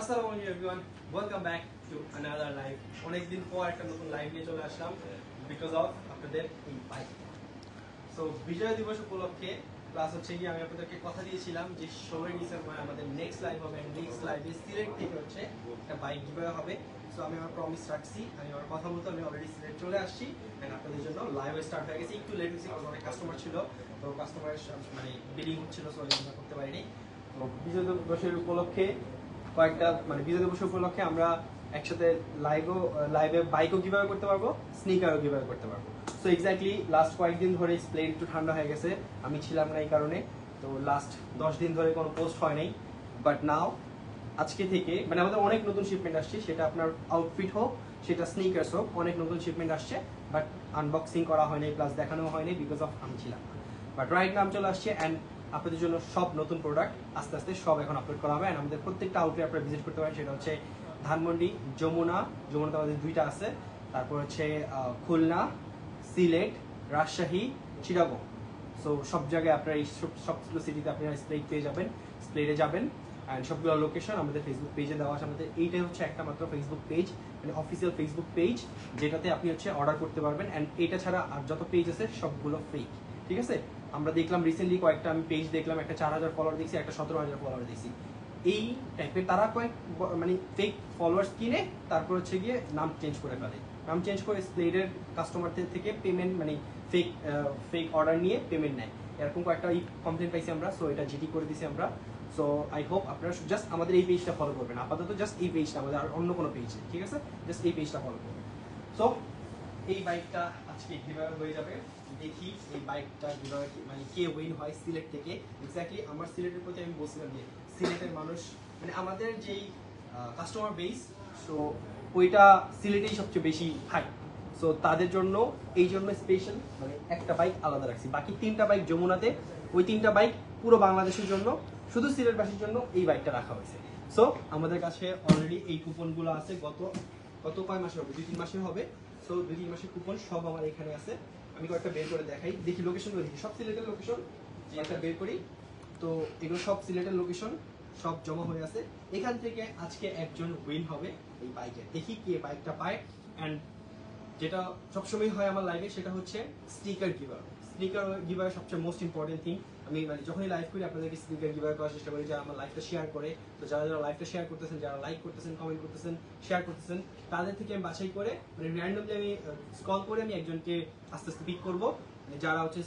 আসসালামু আলাইকুম everyone, welcome back to another live. অনেকদিন পর একটা নতুন লাইভ নিয়ে চলে আসলাম বিকজ অফ আপনাদের এই বাইক। সো বিজয় দিবস উপলক্ষে প্লাস হচ্ছে গিয়ে আমি আপনাদেরকে কথা দিয়েছিলাম যে 16 ডিসেম্বর আমাদের নেক্সট লাইভ হবে। নেক্সট লাইভে সিলেট থেকে হচ্ছে একটা বাইক গিভওয়ে হবে। সো আমি আমার প্রমিস রাখছি, আমি আমার কথা মতো আমি অলরেডি সিলেট চলে আসছি অ্যান্ড আপনাদের জন্য লাইভ স্টার্ট হয়ে গেছে। একটু লেট হয়েছে কারণ অনেক কাস্টমার ছিল, তো কাস্টমারের মানে বিলিং হচ্ছিল, সো আমরা করতে পারিনি। তো বিজয় দিবসের উপলক্ষে বিজয় দিবস উপলক্ষে আমরা একসাথে লাইভে বাইকও কিভাবে করতে পারবো, স্নিকারও কিভাবে করতে পারবো। সো এক্স্যাক্টলি লাস্ট কয়েকদিন ধরে প্লেন একটু ঠান্ডা হয়ে গেছে, আমি ছিলাম না এই কারণে। তো লাস্ট 10 দিন ধরে কোনো পোস্ট হয় নাই, বাট নাও আজকে থেকে মানে আমাদের অনেক নতুন শিপমেন্ট আসছে, সেটা আপনার আউটফিট হোক, সেটা স্নিকার্স হোক, অনেক নতুন শিপমেন্ট আসছে, বাট আনবক্সিং করা হয়নি প্লাস দেখানো হয়নি বিকজ অফ আমি ছিলাম না। বাট রাইট নাম চলে আসছে অ্যান্ড আপনাদের জন্য সব নতুন প্রোডাক্ট আস্তে আস্তে সব এখন আপলোড করা হবে। আমাদের প্রত্যেকটা আউটলেট আপনারা ভিজিট করতে পারেন, সেটা হচ্ছে ধানমন্ডি, যমুনাতে আমাদের 2টা আছে, তারপর হচ্ছে খুলনা, সিলেট, রাজশাহী, চিটাগং। সো সব জায়গায় আপনারা এই সবগুলো সিটিতে আপনারা স্প্লেট পেয়ে যাবেন, স্প্লেটে যাবেন অ্যান্ড সবগুলো লোকেশন আমাদের ফেসবুক পেজে দেওয়া আছে। আমাদের এইটাই হচ্ছে একটা মাত্র ফেসবুক পেজ, মানে অফিসিয়াল ফেসবুক পেজ, যেটাতে আপনি হচ্ছে অর্ডার করতে পারবেন। অ্যান্ড এটা ছাড়া আর যত পেজ আছে সবগুলো ফেক, ঠিক আছে? আমরা দেখলাম রিসেন্টলি কয়েকটা আমি পেজ দেখলাম, একটা 4000 ফলোয়ার দেখছি, একটা 17000 ফলোয়ার দেখছি। এই টাইপের তারা মানে ফেক ফলোয়ার্স কিনে তারপর হচ্ছে গিয়ে নাম চেঞ্জ করে ফেলে, নাম চেঞ্জ করে স্প্লেডের কাস্টমারদের থেকে পেমেন্ট মানে ফেক অর্ডার নিয়ে পেমেন্ট নেয়। এরকম কয়েকটা কমপ্লেন পাইছি আমরা, সো এটা জিটি করে দিছি আমরা। সো আই হোপ আপনারা জাস্ট আমাদের এই পেজটা ফলো করবেন, আপাতত জাস্ট এই পেজটা, আমাদের আর অন্য কোনো পেজ নেই, ঠিক আছে? জাস্ট এই পেজটা ফলো করবেন। সো এই বাইকটা আজকে গিভঅ্যাওয়ে হয়ে যাবে। দেখি এই বাইকটা গিভঅ্যাওয়ে মানে কে উইন হয় সিলেট থেকে। এক্স্যাক্টলি আমার সিলেটের প্রতি আমি বলছিলাম যে সিলেটের মানুষ মানে আমাদের যেই কাস্টমার বেস, সো ওইটা সিলেটেই সবচেয়ে বেশি হাই। সো তাদের জন্য এই জন্য স্পেশাল মানে একটা বাইক আলাদা রাখছি, বাকি 3টা বাইক যমুনাতে, ওই 3টা বাইক পুরো বাংলাদেশের জন্য, শুধু সিলেটবাসীর জন্য এই বাইকটা রাখা হয়েছে। সো আমাদের কাছে অলরেডি এই কুপনগুলো আছে, গত কয় মাসে হবে, 2-3 মাসে হবে। সো 2-3 মাসের কুপন সব আমার এখানে আছে। আমি কয়েকটা বের করে দেখাই, দেখি লোকেশনগুলো দেখি, সব সিলেটের লোকেশন একটা বের করি। তো এগুলো সব সিলেটের লোকেশন, সব জমা হয়ে আছে। এখান থেকে আজকে একজন উইন হবে এই বাইকে, দেখি কে বাইকটা পায়। অ্যান্ড যেটা সবসময় হয় আমার লাইভে সেটা হচ্ছে স্টিকার গিভার সবচেয়ে মোস্ট ইম্পর্টেন্ট থিং। আমি মানে যখনই লাইভ করি আপনাদেরকে স্টিকার গিভার করার চেষ্টা করি, যারা আমার লাইভটা শেয়ার করে। তো যারা লাইভটা শেয়ার করতেছেন, যারা লাইক করতেছেন, কমেন্ট করতেছেন, শেয়ার করতেছেন, তাদের থেকে আমি বাছাই করে মানে র্যান্ডমলি আমি স্ক্রল করে আমি একজনকে আস্তে আস্তে পিক করবো, মানে যারা হচ্ছে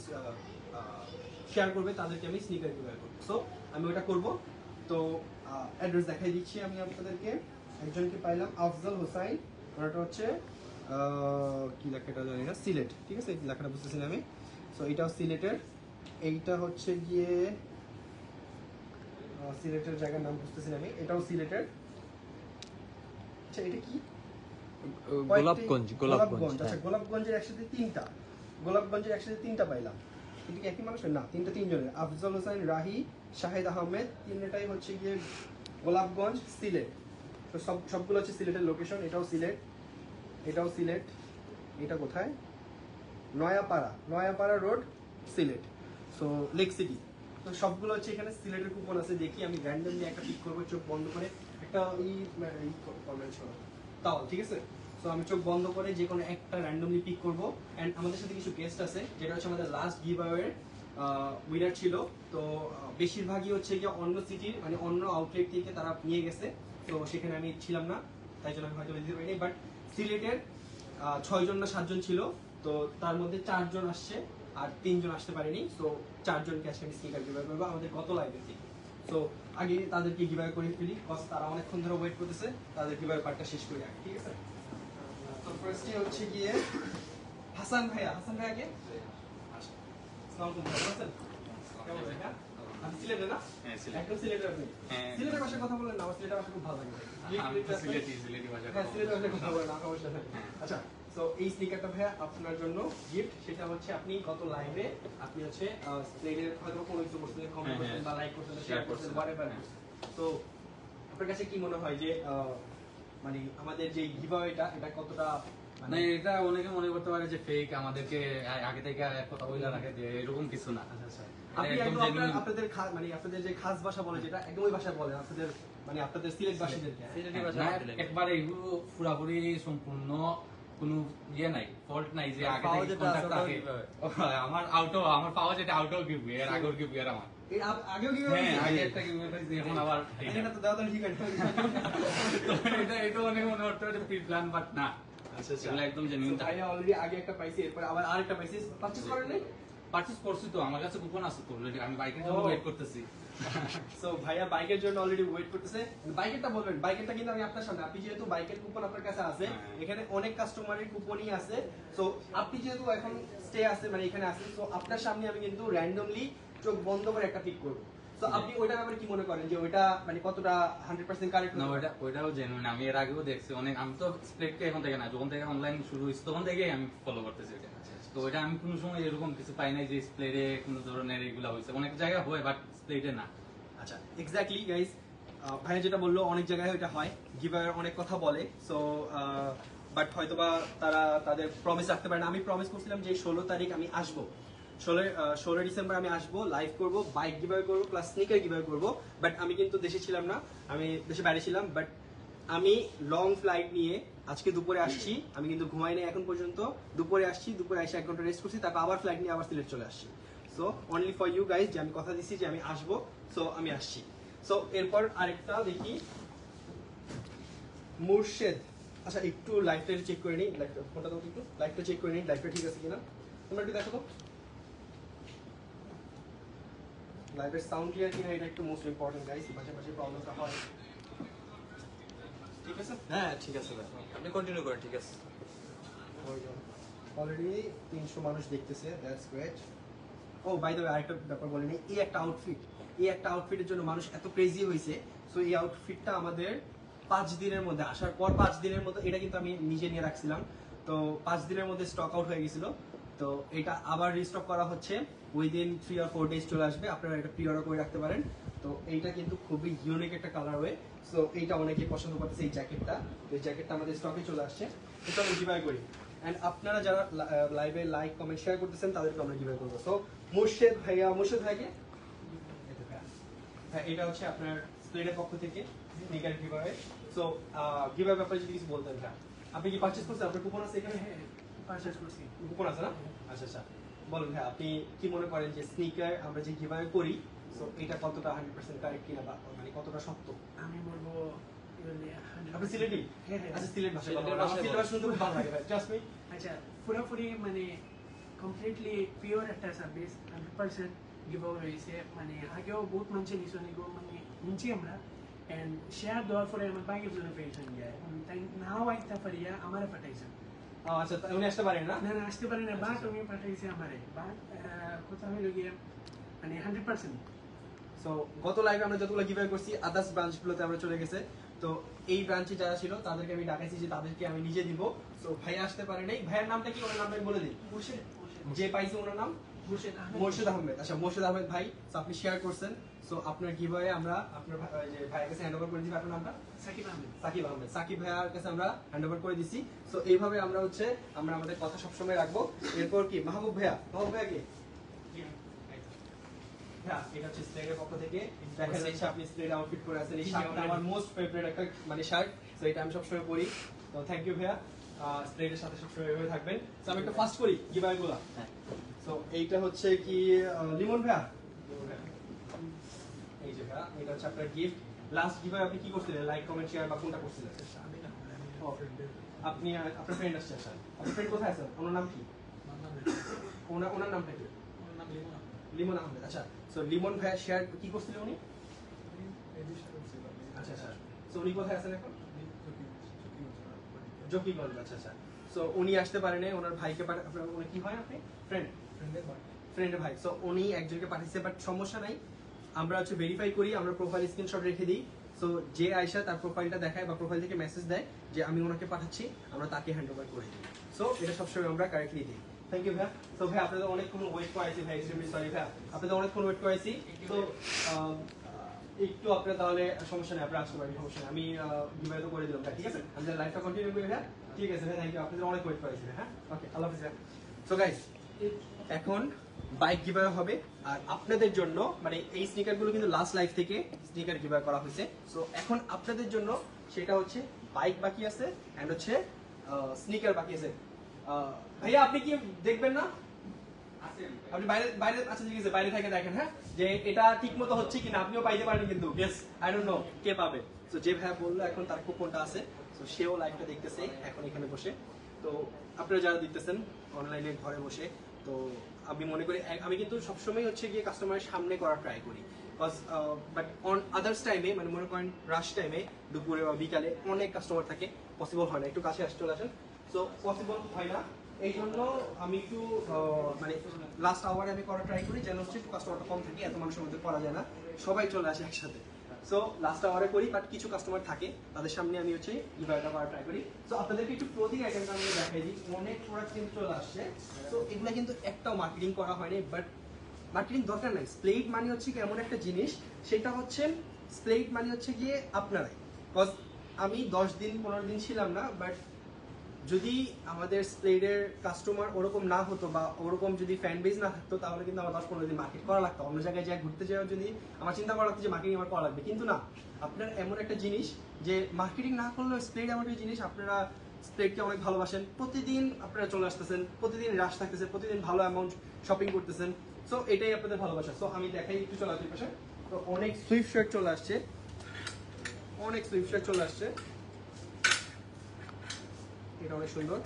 শেয়ার করবে তাদেরকে আমি স্নিকার গিভার করবো। সো আমি ওটা করবো। তো অ্যাড্রেস দেখাই দিচ্ছি আমি আপনাদেরকে। একজনকে পাইলাম আফজল হোসাইন, ওনাটা হচ্ছে কি লেখাটা জানি না, সিলেট, ঠিক আছে? এই লেখাটা বুঝতেছি না আমি। সো এইটাও সিলেটের, এইটা হচ্ছে গিয়ে সিলেটের জায়গার নাম বুঝতেছি না আমি, এটাও সিলেটের। আচ্ছা এটা কি? গোলাপগঞ্জ। আচ্ছা গোলাপগঞ্জের একসাথে 3টা, গোলাপগঞ্জের একসাথে 3টা পাইলাম। এটা কি একই মানুষের? না, 3জনের। আফজল হোসেন, রাহি, শাহেদ আহমেদ, 3টাই হচ্ছে গিয়ে গোলাপগঞ্জ, সিলেট। তো সবগুলো হচ্ছে সিলেটের লোকেশন। এটাও সিলেট, এটাও সিলেট। এটা কোথায়? Nayapara road, Sylhet. So lake city. তো সবগুলো হচ্ছে এখানে সিলেটের কুপন আছে। দেখি আমি র্যান্ডমলি একটা পিক করবো চোখ বন্ধ করে, একটা তাও ঠিক আছে? সো আমি চোখ বন্ধ করে যে কোনো একটা র্যান্ডমলি পিক করবো। অ্যান্ড আমাদের সাথে কিছু গেস্ট আছে, যেটা হচ্ছে আমাদের লাস্ট গিভঅ্যাওয়ের উইনার ছিল। তো বেশিরভাগই হচ্ছে গিয়ে অন্য সিটির মানে অন্য আউটলেট থেকে তারা নিয়ে গেছে। তো সেখানে আমি ছিলাম না, তাই জন্য আমি হয়তো দিতে পারিনি। বাট সিলেটের 6 জন না 7 জন ছিল, তো তার মধ্যে 4 জন আসছে আর 3 জন আসতে পারেনি। সো 4 জনকে আজকে আমি স্টিকার গিভঅ্যাওয়ে করবো আমাদের গত লাইভে থেকে। সো আগে তাদেরকে গিভঅ্যাওয়ে করে ফেলি, কজ তারা অনেকক্ষণ ধরে ওয়েট করতেছে, তাদের গিভঅ্যাওয়ে পার্টটা শেষ করি আগে, ঠিক আছে? তো ফার্স্টে হচ্ছে গিয়ে হাসান ভাইয়াকে। আসসালামু আলাইকুম ভাই, আছেন? কেমন ভাই? হ্যাঁ আপনি সিলেটে না? হ্যাঁ সিলেট। একদম সিলেটের আপনি? হ্যাঁ সিলেটের ভাষায় কথা বলেন না, আমার সিলেটের ভাষা খুব ভালো লাগে। সিলেটি ভাষা। হ্যাঁ সিলেটের ভাষায় কথা বলেন, আমার সমস্যা নেই। আচ্ছা, তো এই স্টিকারটা ভাইয়া আপনার জন্য গিফট। সেটা হচ্ছে আপনি গত লাইভে আপনি হচ্ছে স্প্লেডের হয়তো কোনো কিছু করছেন, কমেন্ট করছেন বা লাইক করছেন, শেয়ার করছেন, হোয়াটএভার। তো আপনার কাছে কি মনে হয় যে মানে আমাদের যে গিভঅ্যাওয়েটা এটা কতটা মানে এটা অনেকে মনে করতে পারে যে ফেক, আমাদেরকে আগে থেকে কথা বলে রাখে যে এরকম কিছু না। আপনি একদম আপনাদের মানে আপনাদের যে খাস ভাষা বলে যেটা একদম ওই ভাষায় বলেন, আপনাদের মানে আপনাদের সিলেটবাসীদেরকে? না, একবারে এগুলো পুরাপুরি সম্পূর্ণ কোনো ইয়ে নাই, ফল্ট নাই যে আগে থেকে কন্টাক্ট রাখে। আমার আমার পাওয়া যেটা আউট অফ গিভ, এর আগের গিভ এর আমার এর আগেও কি হ্যাঁ আগে একটা গিভ পাইছি, এখন আবার এটা তো দাও তাহলে ঠিক আছে। তো এটা অনেক মনে হচ্ছে প্রি প্ল্যান, বাট না, আচ্ছা আচ্ছা, এগুলো একদম জেনুইন। ভাইয়া অলরেডি আগে একটা পাইছি, এরপর আবার আরেকটা পাইছি। পারচেজ করেন নাই? পারচেজ করছি তো, আমার কাছে কুপন আছে তো অলরেডি, আমি বাইকের জন্য ওয়েট করতেছি। সো ভাইয়া বাইকের জন্য অলরেডি ওয়েট করতেছে। বাইকেরটা বলবেন, বাইকেরটা কিন্তু আমি আপনার সামনে, আপনি যেহেতু বাইকের কুপন আপনার কাছে আছে, এখানে অনেক কাস্টমারের কুপনই আছে। সো আপনি যেহেতু এখন স্টে আছে মানে এখানে আছেন, সো আপনার সামনে আমি কিন্তু র্যান্ডমলি চোখ বন্ধ করে একটা পিক করব। সো আপনি ওইটার ব্যাপারে কি মনে করেন যে ওইটা মানে কতটা 100% কারেক্ট? না, ওইটাও জেনুইন, আমি এর আগেও দেখছি অনেক। আমি তো স্প্লেটকে এখন থেকে না, যখন থেকে অনলাইন শুরু হয়েছে তখন থেকেই আমি ফলো করতেছি এটা। তো ওইটা আমি কোনো সময় এরকম কিছু পাই নাই যে স্প্লেটে কোনো ধরনের এগুলা হয়েছে। অনেক জায়গায় হয় বাট স্প্লেটে না। আচ্ছা, এক্স্যাক্টলি গাইস, ভাইয়া যেটা বললো অনেক জায়গায় ওইটা হয়, গিভঅ্যাওয়ের অনেক কথা বলে। সো বাট হয়তোবা তারা তাদের প্রমিস রাখতে পারে না। আমি প্রমিস করছিলাম যে 16 তারিখ আমি আসবো, 16 ডিসেম্বর আমি আসবো, লাইভ করব, বাইক গিভঅ্যাওয়ে করবো, প্লাস স্নিকার গিভঅ্যাওয়ে করবো। বাট আমি কিন্তু দেশে ছিলাম না, আমি দেশে বাইরে ছিলাম। বাট আমি লং ফ্লাইট নিয়ে আজকে দুপুরে আসছি, আমি কিন্তু ঘুমাই নাই এখন পর্যন্ত। দুপুরে আসছি, দুপুরে এসে 1 ঘন্টা রেস্ট করছি, তারপর আবার ফ্লাইট নিয়ে আবার সিলেট চলে আসছি। So only for you guys, যে আমি কথা দিচ্ছি যে আমি আসবো, সো আমি আসছি। সো এরপর আরেকটা দেখি, মুর্শেদ। আচ্ছা, একটু লাইভটা চেক করে নিই, ফোনটা তো একটু লাইভটা চেক করে নিই, লাইভটা ঠিক আছে কিনা তোমরা একটু দেখো তো, লাইভের সাউন্ড ক্লিয়ার কিনা, এটা একটু মোস্ট ইম্পর্টেন্ট গাইস, পাশাপাশি প্রবলেমটা হয়। ঠিক আছে, হ্যাঁ ঠিক আছে ভাই, আপনি কন্টিনিউ করেন। ঠিক আছে, অলরেডি 300 মানুষ দেখতেছে, that's great. Oh by the way, আরেকটা ব্যাপার বলিনি, এই একটা আউটফিটের জন্য মানুষ এত ক্রেজি হয়েছে। সো এই আউটফিটটা আমাদের 5 দিনের মধ্যে, আসার পর 5 দিনের মধ্যে, এটা কিন্তু আমি নিজে নিয়ে রাখছিলাম, তো 5 দিনের মধ্যে স্টক আউট হয়ে গেছিল। তো এটা আবার রিস্টক করা হচ্ছে, উইদিন 3 or 4 ডেজ চলে আসবে, আপনারা এটা প্রি অর্ডার করে রাখতে পারেন। তো এইটা কিন্তু খুবই ইউনিক একটা কালার ওয়ে। সো এইটা অনেকেই পছন্দ করতেছে, এই জ্যাকেটটা। তো এই জ্যাকেটটা আমাদের স্টকে চলে আসছে, এটা আমি গিভঅ্যাওয়ে করি। এন্ড আপনারা যারা লাইভে লাইক কমেন্ট শেয়ার করতেছেন তাদেরকে আমরা গিভঅ্যাওয়ে করবো। সো মুর্শেদ ভাইকে হ্যাঁ, এটা হচ্ছে আপনার স্প্লেডের পক্ষ থেকে স্নিকার গিভঅ্যাওয়ে। সো গিভঅ্যাওয়ে ব্যাপারে যদি কিছু বলতেন, হ্যাঁ আপনি কি পারচেজ করছেন? আপনার কুপন আছে এখানে? হ্যাঁ, পারচেজ করছি। কুপন আছে না? আচ্ছা আচ্ছা, বলুন ভাই, আপনি কি মনে করেন যে স্নিকার আমরা যে গিভঅ্যাওয়ে করি, সো এটা কতটা 100% কারেক্ট কিনা, বা মানে কতটা সত্য? আমি বলবো আপনি সিলেটি? হ্যাঁ, হ্যাঁ। আচ্ছা, সিলেট ভাষা কথা সিলেটের বলেন। আমার ভাষায় সিলেট ভাষা শুনতে খুব ভালো লাগে ভাই, ট্রাস্ট মি। আচ্ছা, পুরোপুরি মানে কমপ্লিটলি পিওর একটা সার্ভিস, 100% গিভ অ্যাওয়ে হয়েছে। মানে আগেও বহুত মানুষের নিচে নিগো মানে নিচ্ছি আমরা, এন্ড শেয়ার দেওয়ার পরে আমার বাইকের জন্য পেয়েছেন যায়, তাই নাও একটা পারিয়া আমারে পাঠাইছেন। আচ্ছা, উনি আসতে পারেন না? না না, আসতে পারে না, বাট আমি পাঠাইছি আমারে, বাট কথা হইল গিয়ে মানে 100%। সো গত লাইভে আমরা যতগুলো গিভঅ্যাওয়ে করছি, আদার্স ব্রাঞ্চগুলোতে আমরা চলে গেছে। তো এই ব্রাঞ্চে যারা ছিল তাদেরকে আমি ডাকাইছি যে তাদেরকে আমি নিজে দিব। সো ভাই আসতে পারে নাই। ভাইয়ের নামটা কি? ওনার নামটা আমি বলে দিই। মুর্শেদ যে পাইছে ওনার নাম মোর্শেদ আহমেদ। আচ্ছা, মোর্শেদ আহমেদ ভাই, সো আপনি শেয়ার করছেন। সো আপনার গিভঅ্যাওয়ে আমরা আপনার যে ভাইয়ের কাছে হ্যান্ড ওভার করে দিই। আপনার নামটা? সাকিব আহমেদ। সাকিব আহমেদ। সাকিব ভাইয়ার কাছে আমরা হ্যান্ড ওভার করে দিছি। সো এইভাবে আমরা আমাদের কথা সবসময় রাখবো। এরপর কি মাহবুব ভাইয়া কি? হ্যাঁ, এটা হচ্ছে স্প্লেডের পক্ষ থেকে। দেখা যাচ্ছে আপনি স্প্লেড আউটফিট করে আছেন। এই শার্টটা আমার মোস্ট ফেভারিট একটা মানে শার্ট, সো এটা আমি সবসময় পরি। তো থ্যাংক ইউ ভাইয়া, স্প্লেডের সাথে সবসময় এভাবে থাকবেন। সো আমি একটা ফার্স্ট করি গিভঅ্যাওয়েগুলো। সো এইটা হচ্ছে কি লিমন ভাইয়া, এই যে ভাইয়া, এটা হচ্ছে আপনার গিফট। লাস্ট গিভঅ্যাওয়ে আপনি কি করছিলেন? লাইক কমেন্ট শেয়ার বা কোনটা করছিলেন? আপনি আপনার ফ্রেন্ড আসছে। আচ্ছা, আপনার ফ্রেন্ড কোথায় আছেন? ওনার নাম কি? ওনার নামটা কি? লিমন আহমেদ। আচ্ছা, সো লিমন ভাইয়া শেয়ার কি করছিলেন উনি? আচ্ছা আচ্ছা, সো উনি কোথায় আছেন এখন? জকিগঞ্জ। আচ্ছা আচ্ছা, সো উনি আসতে পারেন, ওনার ভাইকে আপনার উনি কি হয় আপনি? ফ্রেন্ডের ভাই। সো উনি একজনকে পাঠিয়েছে, বাট সমস্যা নাই, আমরা হচ্ছে ভেরিফাই করি, আমরা প্রোফাইল স্ক্রিনশট রেখে দিই। সো যে আয়শা তার প্রোফাইলটা দেখায় বা প্রোফাইল থেকে মেসেজ দেয় যে আমি ওনাকে পাঠাচ্ছি, আমরা তাকে হ্যান্ড ওভার করে দিই। সো এটা সবসময় আমরা কারেক্টলি দিই। থ্যাংক ইউ ভাইয়া। তো ভাই আপনাদের অনেকক্ষণ ওয়েট করাইছি ভাই, এক্সট্রিমলি সরি ভাইয়া, আপনাদের অনেকক্ষণ ওয়েট করাইছি। তো একটু আপনার তাহলে সমস্যা নেই, আপনার আসতে পারেন, সমস্যা নেই, আমি বিবাহিত করে দিলাম। ঠিক আছে, আমাদের লাইফটা কন্টিনিউ করি ভাইয়া। ঠিক আছে ভাই, থ্যাংক ইউ, আপনাদের অনেক ওয়েট করাইছি। হ্যাঁ, ওকে, আল্লাহ হাফিজ ভাইয়া। সো গাইস, এখন বাইক গিভঅ্যাওয়ে হবে। আর আপনাদের জন্য মানে এই স্নিকারগুলো কিন্তু লাস্ট লাইভ থেকে স্নিকার গিভঅ্যাওয়ে করা হয়েছে। সো এখন আপনাদের জন্য সেটা হচ্ছে বাইক বাকি আছে এন্ড হচ্ছে স্নিকার বাকি আছে। ভাইয়া আপনি কি দেখবেন না? আপনি বাইরে বাইরে আচ্ছা ঠিক আছে, বাইরে থেকে দেখেন হ্যাঁ, যে এটা ঠিক মতো হচ্ছে কিনা, আপনিও পাইতে পারেন কিন্তু গেস আই ডোন্ট নো কে পাবে। তো যে ভাইয়া বললো এখন তার কুপনটা আছে, তো সেও লাইভটা দেখতেছে এখন এখানে বসে। তো আপনারা যারা দেখতেছেন অনলাইনে ঘরে বসে, তো আমি মনে করি আমি কিন্তু সবসময় হচ্ছে গিয়ে কাস্টমারের সামনে করার ট্রাই করি, বাট অন আদার্স টাইমে মানে মনে করেন রাশ টাইমে দুপুরে বা বিকালে অনেক কাস্টমার থাকে, পসিবল হয় না, একটু কাছে আসতে চলে আসেন। সো পসিবল হয় না, এই জন্য আমি একটু মানে লাস্ট আওয়ারে আমি করার ট্রাই করি যেন হচ্ছে একটু কাস্টমারটা কম থাকে, এত মানুষের মধ্যে করা যায় না, সবাই চলে আসে একসাথে। সো লাস্ট আওয়ারে করি, বাট কিছু কাস্টমার থাকে তাদের সামনে আমি হচ্ছে গিভঅ্যাওয়েটা করার ট্রাই করি। সো আপনাদেরকে একটু ক্লোথিং আইটেমটা আমি দেখাই দিই, অনেক প্রোডাক্ট কিন্তু চলে আসছে। তো এগুলা কিন্তু একটাও মার্কেটিং করা হয়নি, বাট মার্কেটিং দরকার নাই। স্প্লেট মানে হচ্ছে কি এমন একটা জিনিস, সেটা হচ্ছে স্প্লেট মানে হচ্ছে গিয়ে আপনারাই, বিকজ আমি 10 দিন 15 দিন ছিলাম না, বাট যদি আমাদের স্প্লেডের কাস্টমার ওরকম না হতো বা ওরকম যদি ফ্যান বেজ না থাকতো, তাহলে কিন্তু আমার 10-15 দিন মার্কেট করা লাগতো, অন্য জায়গায় যা ঘুরতে যাওয়ার যদি আমার চিন্তা করা লাগতো যে মার্কেটিং আমার করা লাগবে। কিন্তু না, আপনার এমন একটা জিনিস যে মার্কেটিং না করলেও স্প্লেড এমন একটা জিনিস, আপনারা স্প্লেডকে অনেক ভালোবাসেন, প্রতিদিন আপনারা চলে আসতেছেন, প্রতিদিন রাশ থাকতেছে, প্রতিদিন ভালো অ্যামাউন্ট শপিং করতেছেন। সো এটাই আপনাদের ভালোবাসা। সো আমি দেখাই একটু চলে আসি পাশে, তো অনেক সুইফট শার্ট চলে আসছে, অনেক সুইফট শার্ট চলে আসছে। এটা অনেক সুন্দর,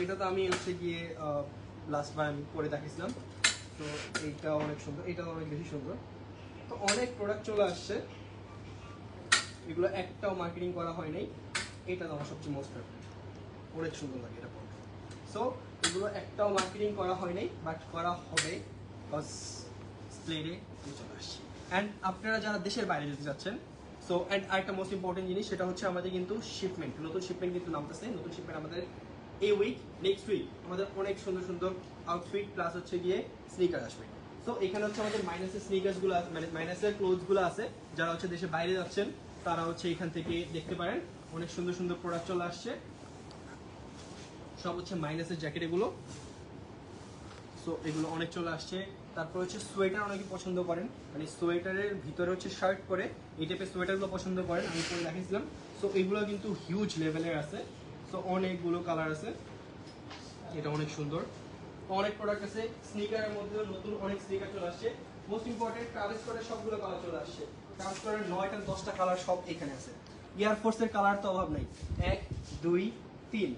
এটা তো আমি হচ্ছে গিয়ে লাস্ট বার আমি পরে দেখিয়েছিলাম। তো এইটা অনেক সুন্দর, এটা অনেক বেশি সুন্দর। তো অনেক প্রোডাক্ট চলে আসছে, এগুলো একটাও মার্কেটিং করা হয় নাই। এটা তো আমার সবচেয়ে মোস্ট ফেভারিট, অনেক সুন্দর লাগে এটা পড়তে। সো এগুলো একটাও মার্কেটিং করা হয় নাই, বাট করা হবে, বিকজ স্প্লেডে চলে আসছে। অ্যান্ড আপনারা যারা দেশের বাইরে যেতে যাচ্ছেন, সো অ্যান্ড আরেকটা মোস্ট ইম্পর্টেন্ট জিনিস, সেটা হচ্ছে আমাদের কিন্তু শিপমেন্ট, নতুন শিপমেন্ট কিন্তু নামতেছে। নতুন শিপমেন্ট আমাদের এই উইক, নেক্সট উইক আমাদের অনেক সুন্দর সুন্দর আউটফিট প্লাস হচ্ছে গিয়ে স্নিকার আসবে। সো এখানে হচ্ছে আমাদের মাইনাসের স্নিকার্সগুলো মানে মাইনাসের ক্লোথসগুলো আছে, যারা হচ্ছে দেশে বাইরে যাচ্ছেন তারা হচ্ছে এখান থেকে দেখতে পারেন। অনেক সুন্দর সুন্দর প্রোডাক্ট চলে আসছে, সব হচ্ছে মাইনাসের জ্যাকেট এগুলো। সো এগুলো অনেক চলে আসছে। তারপর হচ্ছে সোয়েটার অনেকে পছন্দ করেন, মানে সোয়েটারের ভিতরে হচ্ছে শার্ট পরে এই টাইপের সোয়েটারগুলো পছন্দ করেন, আমি পরে দেখিয়েছিলাম। সো এগুলো কিন্তু হিউজ লেভেলের আছে, সো অনেকগুলো কালার আছে, এটা অনেক সুন্দর। অনেক প্রোডাক্ট আছে, স্নিকারের মধ্যে নতুন অনেক স্নিকার চলে আসছে। মোস্ট ইম্পর্টেন্ট ট্রাভেল স্কোয়ারের সবগুলো কালার চলে আসছে, ট্রাভেল স্কোয়ারের 9টা 10টা কালার সব এখানে আছে। এয়ারফোর্সের কালার তো অভাব নাই, 1 2 3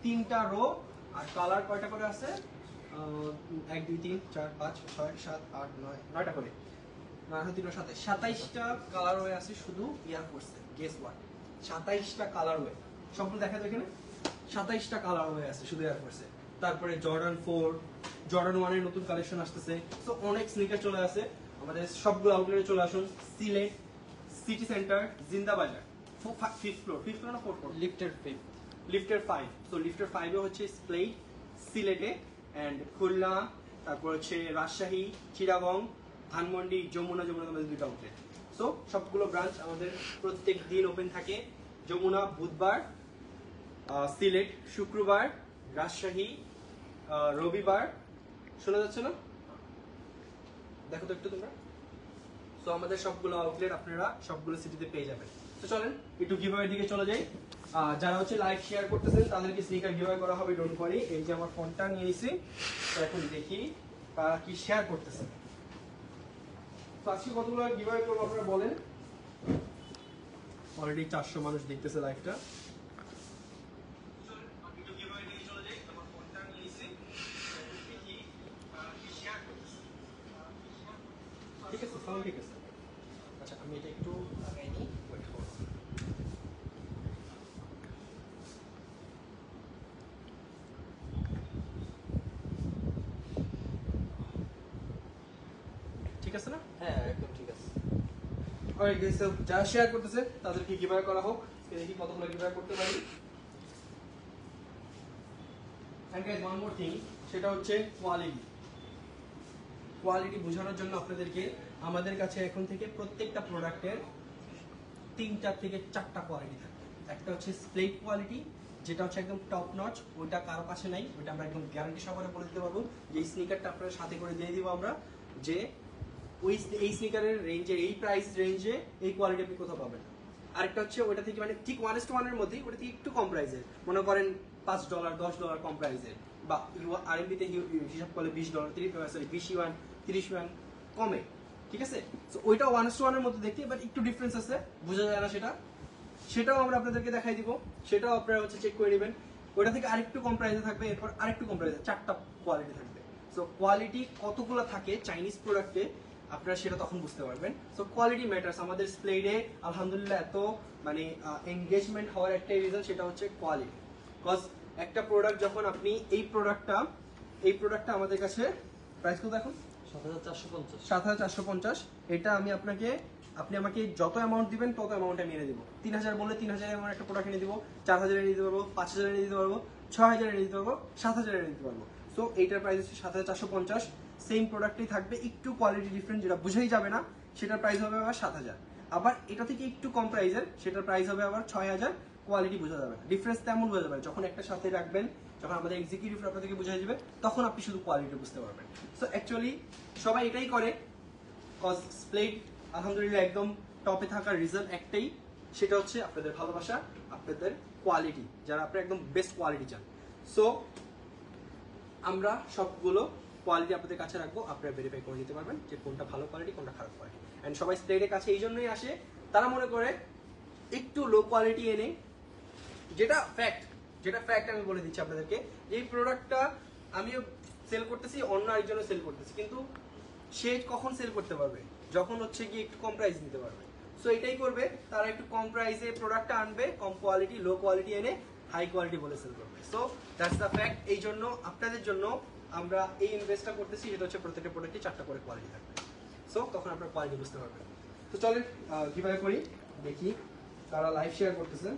তিনটা রো, আর কালার কয়টা করে আছে? 1 2 3 4 5 6 7 8 9 9টা করে, 9 3 7 27টা কালার হয়ে আছে শুধু এয়ারফোর্সে। গেস হোয়াট, 27টা কালার হয়ে, সবগুলো দেখা যায় এখানে 27টা কালার হয়ে আছে শুধু এয়ারফোর্সে। তারপরে জর্ডান 4, জর্ডান 1 এর নতুন কালেকশন আসতেছে। সো অনেক স্নিকার চলে আসে, আমাদের সবগুলো আউটলেটে চলে আসুন। Sylhet city centre, Zindabazar, 5th floor না 4th ফ্লোর, লিফটের 5। সো লিফটের 5 এ হচ্ছে স্প্লেড সিলেটে, এন্ড খুলনা, তারপর হচ্ছে রাজশাহী, চিটাগং, ধানমন্ডি, যমুনা আমাদের দুটো আউটলেট। সো সবগুলো ব্রাঞ্চ আমাদের প্রত্যেক দিন ওপেন থাকে। যমুনা বুধবার, সিলেট শুক্রবার, রাজশাহী রবিবার। শোনা যাচ্ছে না? দেখো তো একটু তোমরা। সো আমাদের সবগুলো আউটলেট আপনারা সবগুলো সিটিতে পেয়ে যাবেন। তো চলেন একটু গিভঅ্যাওয়ের দিকে চলে যাই। যারা হচ্ছে লাইভ শেয়ার করতেছেন তাদেরকে স্নিকার গিভঅ্যাওয়ে করা হবে, ডোন্ট ওয়ারি। এই যে আমার ফোনটা নিয়ে নিছি, তো এখন দেখি কারা কি শেয়ার করতেছেন। তো আজকে কতগুলো গিভঅ্যাওয়ে করবো আপনারা বলেন। অলরেডি 400 মানুষ দেখতেছে লাইভটা। ঠিক আছে, সাউন্ড ঠিক আছে। আচ্ছা আমি এটা একটু লাগাই নিই, ওয়েট করুন। ঠিক আছে না? হ্যাঁ একদম ঠিক আছে। অলরাইট গাইস, সো যারা শেয়ার করতেছে তাদেরকে গিভঅ্যাওয়ে করা হোক, দেখি কতগুলো গিভঅ্যাওয়ে করতে পারি। And guys one more thing, সেটা হচ্ছে কোয়ালিটি। কোয়ালিটি বোঝানোর জন্য আপনাদেরকে আমাদের কাছে এখন থেকে প্রত্যেকটা প্রোডাক্টের 3টা থেকে 4টা কোয়ালিটি থাকবে। একটা হচ্ছে স্প্লেট কোয়ালিটি, যেটা হচ্ছে একদম টপ নচ, ওইটা কারো কাছে নাই, ওইটা আমরা একদম গ্যারান্টি সহকারে বলে দিতে পারবো যে এই স্নিকারটা আপনার সাথে করে দিয়ে দিব আমরা, যে এই স্নিকারের রেঞ্জে, এই প্রাইস রেঞ্জে এই কোয়ালিটি আপনি কোথাও পাবেন না। আরেকটা হচ্ছে ওইটা থেকে মানে ঠিক 1:1 এর মধ্যেই, ওটা থেকে একটু কম প্রাইসের, মনে করেন $5 $10 কম প্রাইসের, বা আরএমবিতে হিসাব করলে $20 20 ইউয়ান 30 ইউয়ান কমে, ঠিক আছে। সো ওইটা 1:1 এর মধ্যে দেখতে, বাট একটু ডিফারেন্স আছে, বোঝা যায় না সেটাও আমরা আপনাদেরকে দেখাই দিব, সেটাও আপনারা হচ্ছে চেক করে নেবেন। ওইটা থেকে আরেকটু কম প্রাইসে থাকবে, এরপর আরেকটু কম প্রাইসে 4টা কোয়ালিটি থাকবে। সো কোয়ালিটি কতগুলো থাকে চাইনিজ প্রোডাক্টে আপনারা সেটা তখন বুঝতে পারবেন। So quality matters. আমাদের স্প্লেডে আলহামদুলিল্লাহ এত মানে এনগেজমেন্ট হওয়ার একটাই রিজন, সেটা হচ্ছে কোয়ালিটি। বিকজ একটা প্রোডাক্ট যখন আপনি এই প্রোডাক্টটা আমাদের কাছে প্রাইস কত এখন 7,450, এটা আমি আপনি আমাকে যত অ্যামাউন্ট দিবেন তত অ্যামাউন্ট আমি এনে দিব। 3,000 বললে 3,000 এর একটা প্রোডাক্ট এনে দিব, 4,000 এনে দিতে পারবো, 5,000 এনে দিতে পারবো, 6,000 এনে দিতে পারবো, 7,000 এনে দিতে পারবো। সো এইটার প্রাইস হচ্ছে 7,450। সেম প্রোডাক্টই থাকবে, একটু কোয়ালিটি ডিফারেন্ট, যেটা বুঝেই যাবে না, সেটার প্রাইস হবে আবার 7,000। আবার এটা থেকে একটু কম প্রাইসের, সেটার প্রাইস হবে আবার 6,000। কোয়ালিটি বোঝা যাবে না, ডিফারেন্স তেমন বোঝা যাবে না। যখন একটা সাথে রাখবেন, যখন আমাদের এক্সিকিউটিভ আপনাদেরকে বুঝাই যাবে, তখন আপনি শুধু কোয়ালিটি বুঝতে পারবেন। সো অ্যাকচুয়ালি সবাই এটাই করে, কজ স্প্লেড আলহামদুলিল্লাহ একদম টপে থাকার রিজন একটাই, সেটা হচ্ছে আপনাদের ভালোবাসা, আপনাদের কোয়ালিটি, যারা আপনি একদম বেস্ট কোয়ালিটি চান। সো আমরা সবগুলো কোয়ালিটি আপনাদের কাছে রাখবো, আপনারা ভেরিফাই করে নিতে পারবেন যে কোনটা ভালো কোয়ালিটি, কোনটা খারাপ কোয়ালিটি। অ্যান্ড সবাই স্প্লেডের কাছে এই জন্যই আসে, তারা মনে করে একটু লো কোয়ালিটি এনে, যেটা ফ্যাক্ট আমি বলে দিচ্ছি আপনাদেরকে, এই প্রোডাক্টটা আমিও সেল করতেছি, অন্য আরেকজনও সেল করতেছি, কিন্তু সে কখন সেল করতে পারবে, যখন হচ্ছে গিয়ে একটু কম প্রাইস দিতে পারবে। সো এটাই করবে, তারা একটু কম প্রাইসে প্রোডাক্টটা আনবে, কম কোয়ালিটি লো কোয়ালিটি এনে হাই কোয়ালিটি বলে সেল করবে। So that's the fact. এই জন্য আপনাদের জন্য আমরা এই ইনভেস্টটা করতেছি, যেটা হচ্ছে প্রত্যেকটা প্রোডাক্টে 4টা করে কোয়ালিটি থাকবে। সো তখন আপনার কোয়ালিটি বুঝতে পারবেন। তো চলেন কিভাবে করি দেখি, তারা লাইভ শেয়ার করতেছে।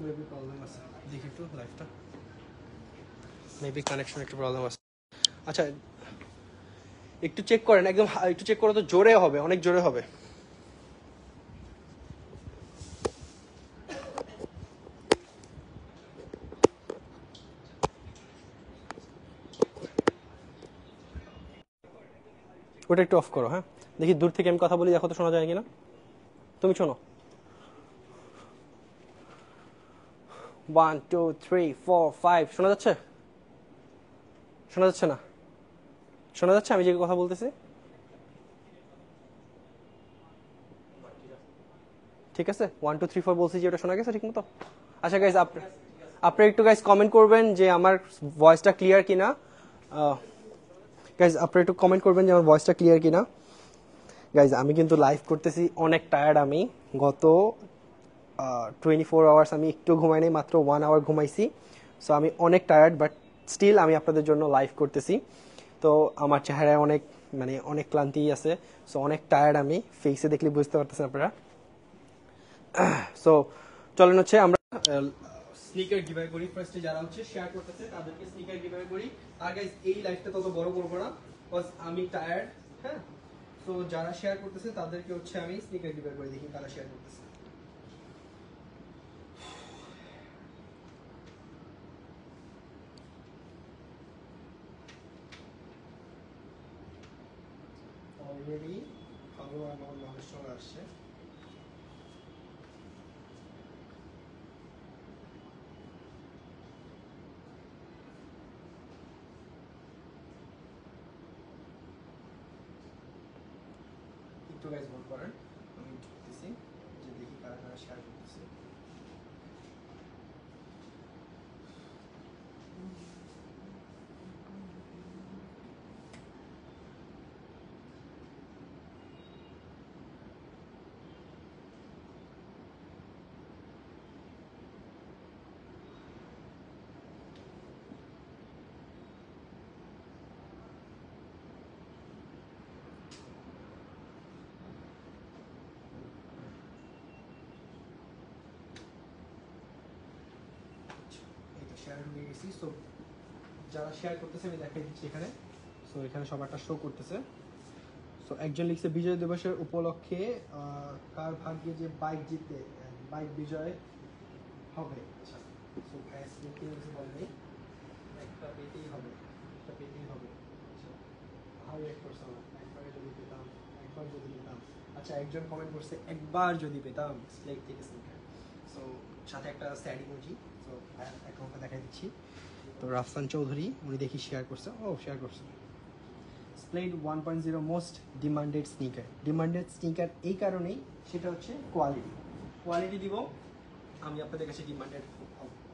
মেবি প্রবলেম আছে, দেখি একটু লাইভটা, মেবি কানেকশন একটু প্রবলেম আছে। আচ্ছা একটু চেক করেন, একদম একটু চেক করে, তো জোরে হবে, অনেক জোরে হবে। ওটা একটু অফ করো, হ্যাঁ দেখি দূর থেকে আমি কথা বলি, দেখো তো শোনা যায় কিনা। তুমি শোনো, 1 2 3 4 5 শোনা যাচ্ছে? শোনা যাচ্ছে না? শোনা যাচ্ছে আমি যে কথা বলতেছি? ঠিক আছে, 1 2 3 4 বলছি যে ওটা শোনা গেছে ঠিক মতো? আচ্ছা গাইজ, আপনারা একটু গাইজ কমেন্ট করবেন যে আমার ভয়েসটা ক্লিয়ার কিনা। গাইজ আপনারা একটু কমেন্ট করবেন যে আমার ভয়েসটা ক্লিয়ার কিনা। গাইজ আমি কিন্তু লাইভ করতেছি, অনেক টায়ার্ড আমি, গত 24 আওয়ার্স আমি একটু ঘুমাই নাই, মাত্র 1 আওয়ার ঘুমাইছি। সো আমি অনেক টায়ার্ড, বাট স্টিল আমি আপনাদের জন্য লাইভ করতেছি। তো আমার চেহারায় অনেক ক্লান্তি আছে, সো অনেক টায়ার্ড আমি, ফেসে দেখলে বুঝতে পারতেছেন আপনারা। সো চলেন হচ্ছে আমরা স্নিকার গিভঅ্যাওয়ে করি। ফার্স্টে যারা হচ্ছে শেয়ার করতেছে তাদেরকে স্নিকার গিভঅ্যাওয়ে করি। আর গাইস এই লাইভটা তত বড় করব না, বিকজ আমি টায়ার্ড। হ্যাঁ, সো যারা শেয়ার করতেছে তাদেরকে হচ্ছে আমি স্নিকার গিভঅ্যাওয়ে করে দেখি কারা শেয়ার করতেছে। অলরেডি ভালো আমার মানুষ চলে আসছে। একটু গাইজ হোল্ড করেন, আমি ঢুকতেছি যে দেখি কারা কারা শেয়ার করতেছে। শেয়ার হয়ে গেছি। সো যারা শেয়ার করতেছে আমি দেখাই দিচ্ছি এখানে। সো এখানে সবারটা শো করতেছে। সো একজন লিখছে বিজয় দিবসের উপলক্ষে কার ভাগ্যে যে বাইক জিতে বাইক বিজয় হবে। আচ্ছা, সো ভাইয়া কি কিছু বলেনি, একটা পেতেই হবে, একটা পেতেই হবে। আচ্ছা, হাউ এক করছো না, একবার যদি পেতাম, একবার যদি পেতাম। আচ্ছা, একজন কমেন্ট করছে একবার যদি পেতাম লাইক থেকে স্নিকার। সো সাথে একটা স্যাড ইমোজি। সো অ্যাকাউন্টটা দেখাই দিচ্ছি। তো রাফসান চৌধুরী উনি দেখি শেয়ার করছে, ও শেয়ার করছে স্প্লেড 1.0 most demanded sneaker. Demanded sneaker এই কারণেই, সেটা হচ্ছে কোয়ালিটি দিব আমি আপনাদের কাছে ডিমান্ডেড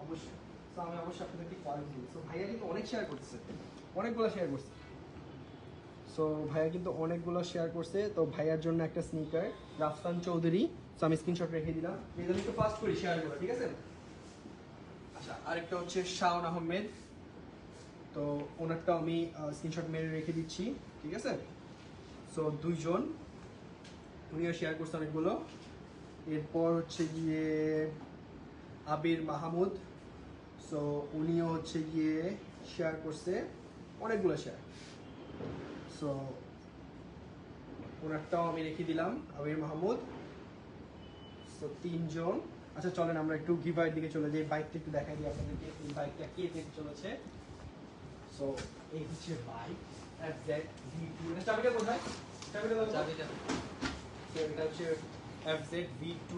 অবশ্যই। তো আমি অবশ্যই আপনাদেরকে কোয়ালিটি দিব। সো ভাইয়া কিন্তু অনেক শেয়ার করতেছে, অনেকগুলো শেয়ার করছে। সো ভাইয়া কিন্তু অনেকগুলো শেয়ার করছে। তো ভাইয়ার জন্য একটা স্নিকার রাফসান চৌধুরী। সো আমি স্ক্রিনশট রেখে দিলাম, এটা একটু ফাস্ট করি শেয়ারগুলো, ঠিক আছে? আচ্ছা, আরেকটা হচ্ছে শাওন আহমেদ। তো ওনারটাও আমি স্ক্রিনশট মেরে রেখে দিচ্ছি, ঠিক আছে? সো দুইজন উনিও শেয়ার করছে অনেকগুলো। এরপর হচ্ছে গিয়ে আবির মাহমুদ। সো উনিও হচ্ছে গিয়ে শেয়ার করছে অনেকগুলো শেয়ার। সো ওনারটাও আমি রেখে দিলাম, আবির মাহমুদ। সো তিনজন। আচ্ছা চলেন আমরা একটু গিভওয়ের দিকে চলে যাই, বাইকটা একটু দেখাই দিই আপনাদেরকে এই বাইকটা কে দেখতে চলেছে। সো এই হচ্ছে বাইক FZ V2। এটা চাবিটা কোথায়? চাবিটা দাও। চাবিটা সো এটা হচ্ছে FZ V2।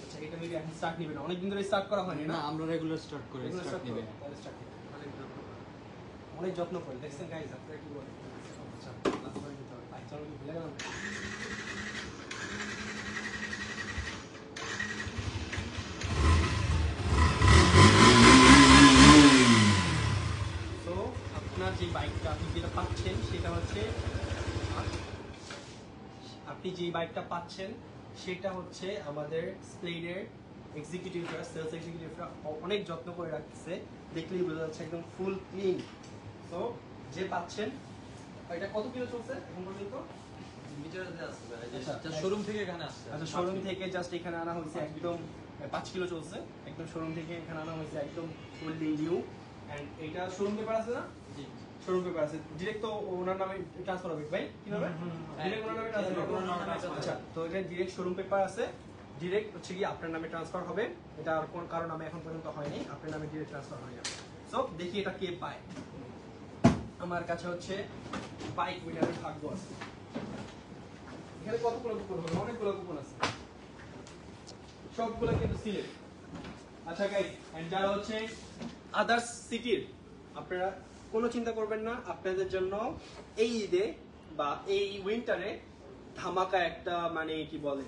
আচ্ছা, এটা মেবি এখন স্টার্ট নেবে না, অনেকদিন ধরে স্টার্ট করা হয়নি না। আমরা রেগুলার স্টার্ট করে Regular স্টার্ট start নেবে করো, তাহলে start নেবে। অনেক যত্ন করে দেখছেন গাইজ, আপনারা কি বলেন? আচ্ছা, লাস্ট বার দিতে হবে। বাইক চালানো কি ভুলে গেলাম? তো আপনার যে বাইকটা আপনি যেটা পাচ্ছেন সেটা হচ্ছে, আপনি যে বাইকটা পাচ্ছেন সেটা হচ্ছে আমাদের স্প্লেডের এক্সিকিউটিভরা, সেলস এক্সিকিউটিভরা অনেক যত্ন করে রাখছে, দেখলেই বোঝা যাচ্ছে একদম ফুল ক্লিন। তো যে পাচ্ছেন, এটা কত কিলো চলছে এখন পর্যন্ত? মিটারে আছে ভাই, আচ্ছা, শোরুম থেকে এখানে আসছে। আচ্ছা, শোরুম থেকে জাস্ট এখানে আনা হয়েছে একদম 5 কিলো চলছে, একদম শোরুম থেকে এখানে আনা হয়েছে একদম ফুললি নিউ। এন্ড এটা শোরুম পেপার আছে না? জি শোরুম পেপার আছে, ডিরেক্ট তো ওনার নামে ট্রান্সফার হবে ভাই, কিভাবে? ডিরেক্ট ওনার নামে ট্রান্সফার হবে। আচ্ছা, তো এটা ডিরেক্ট শোরুম পেপার আছে, ডিরেক্ট হচ্ছে কি আপনার নামে ট্রান্সফার হবে। এটা আর কোন কারণ নামে এখন পর্যন্ত হয়নি, আপনার নামে ডিরেক্ট ট্রান্সফার হয়ে যাবে। সো দেখি এটা কে পায়। আমার কাছে হচ্ছে বাইক উইনারের ভাগ্য আছে। এখানে কতগুলো কুপন হবে? অনেকগুলো কুপন আছে, সবগুলো কিন্তু সিলেক্ট। আচ্ছা গাইস, এন্ড যারা হচ্ছে আদার্স সিটির, আপনারা কোনো চিন্তা করবেন না, আপনাদের জন্য এই ঈদে বা এই উইন্টারে ধামাকা একটা মানে কি বলে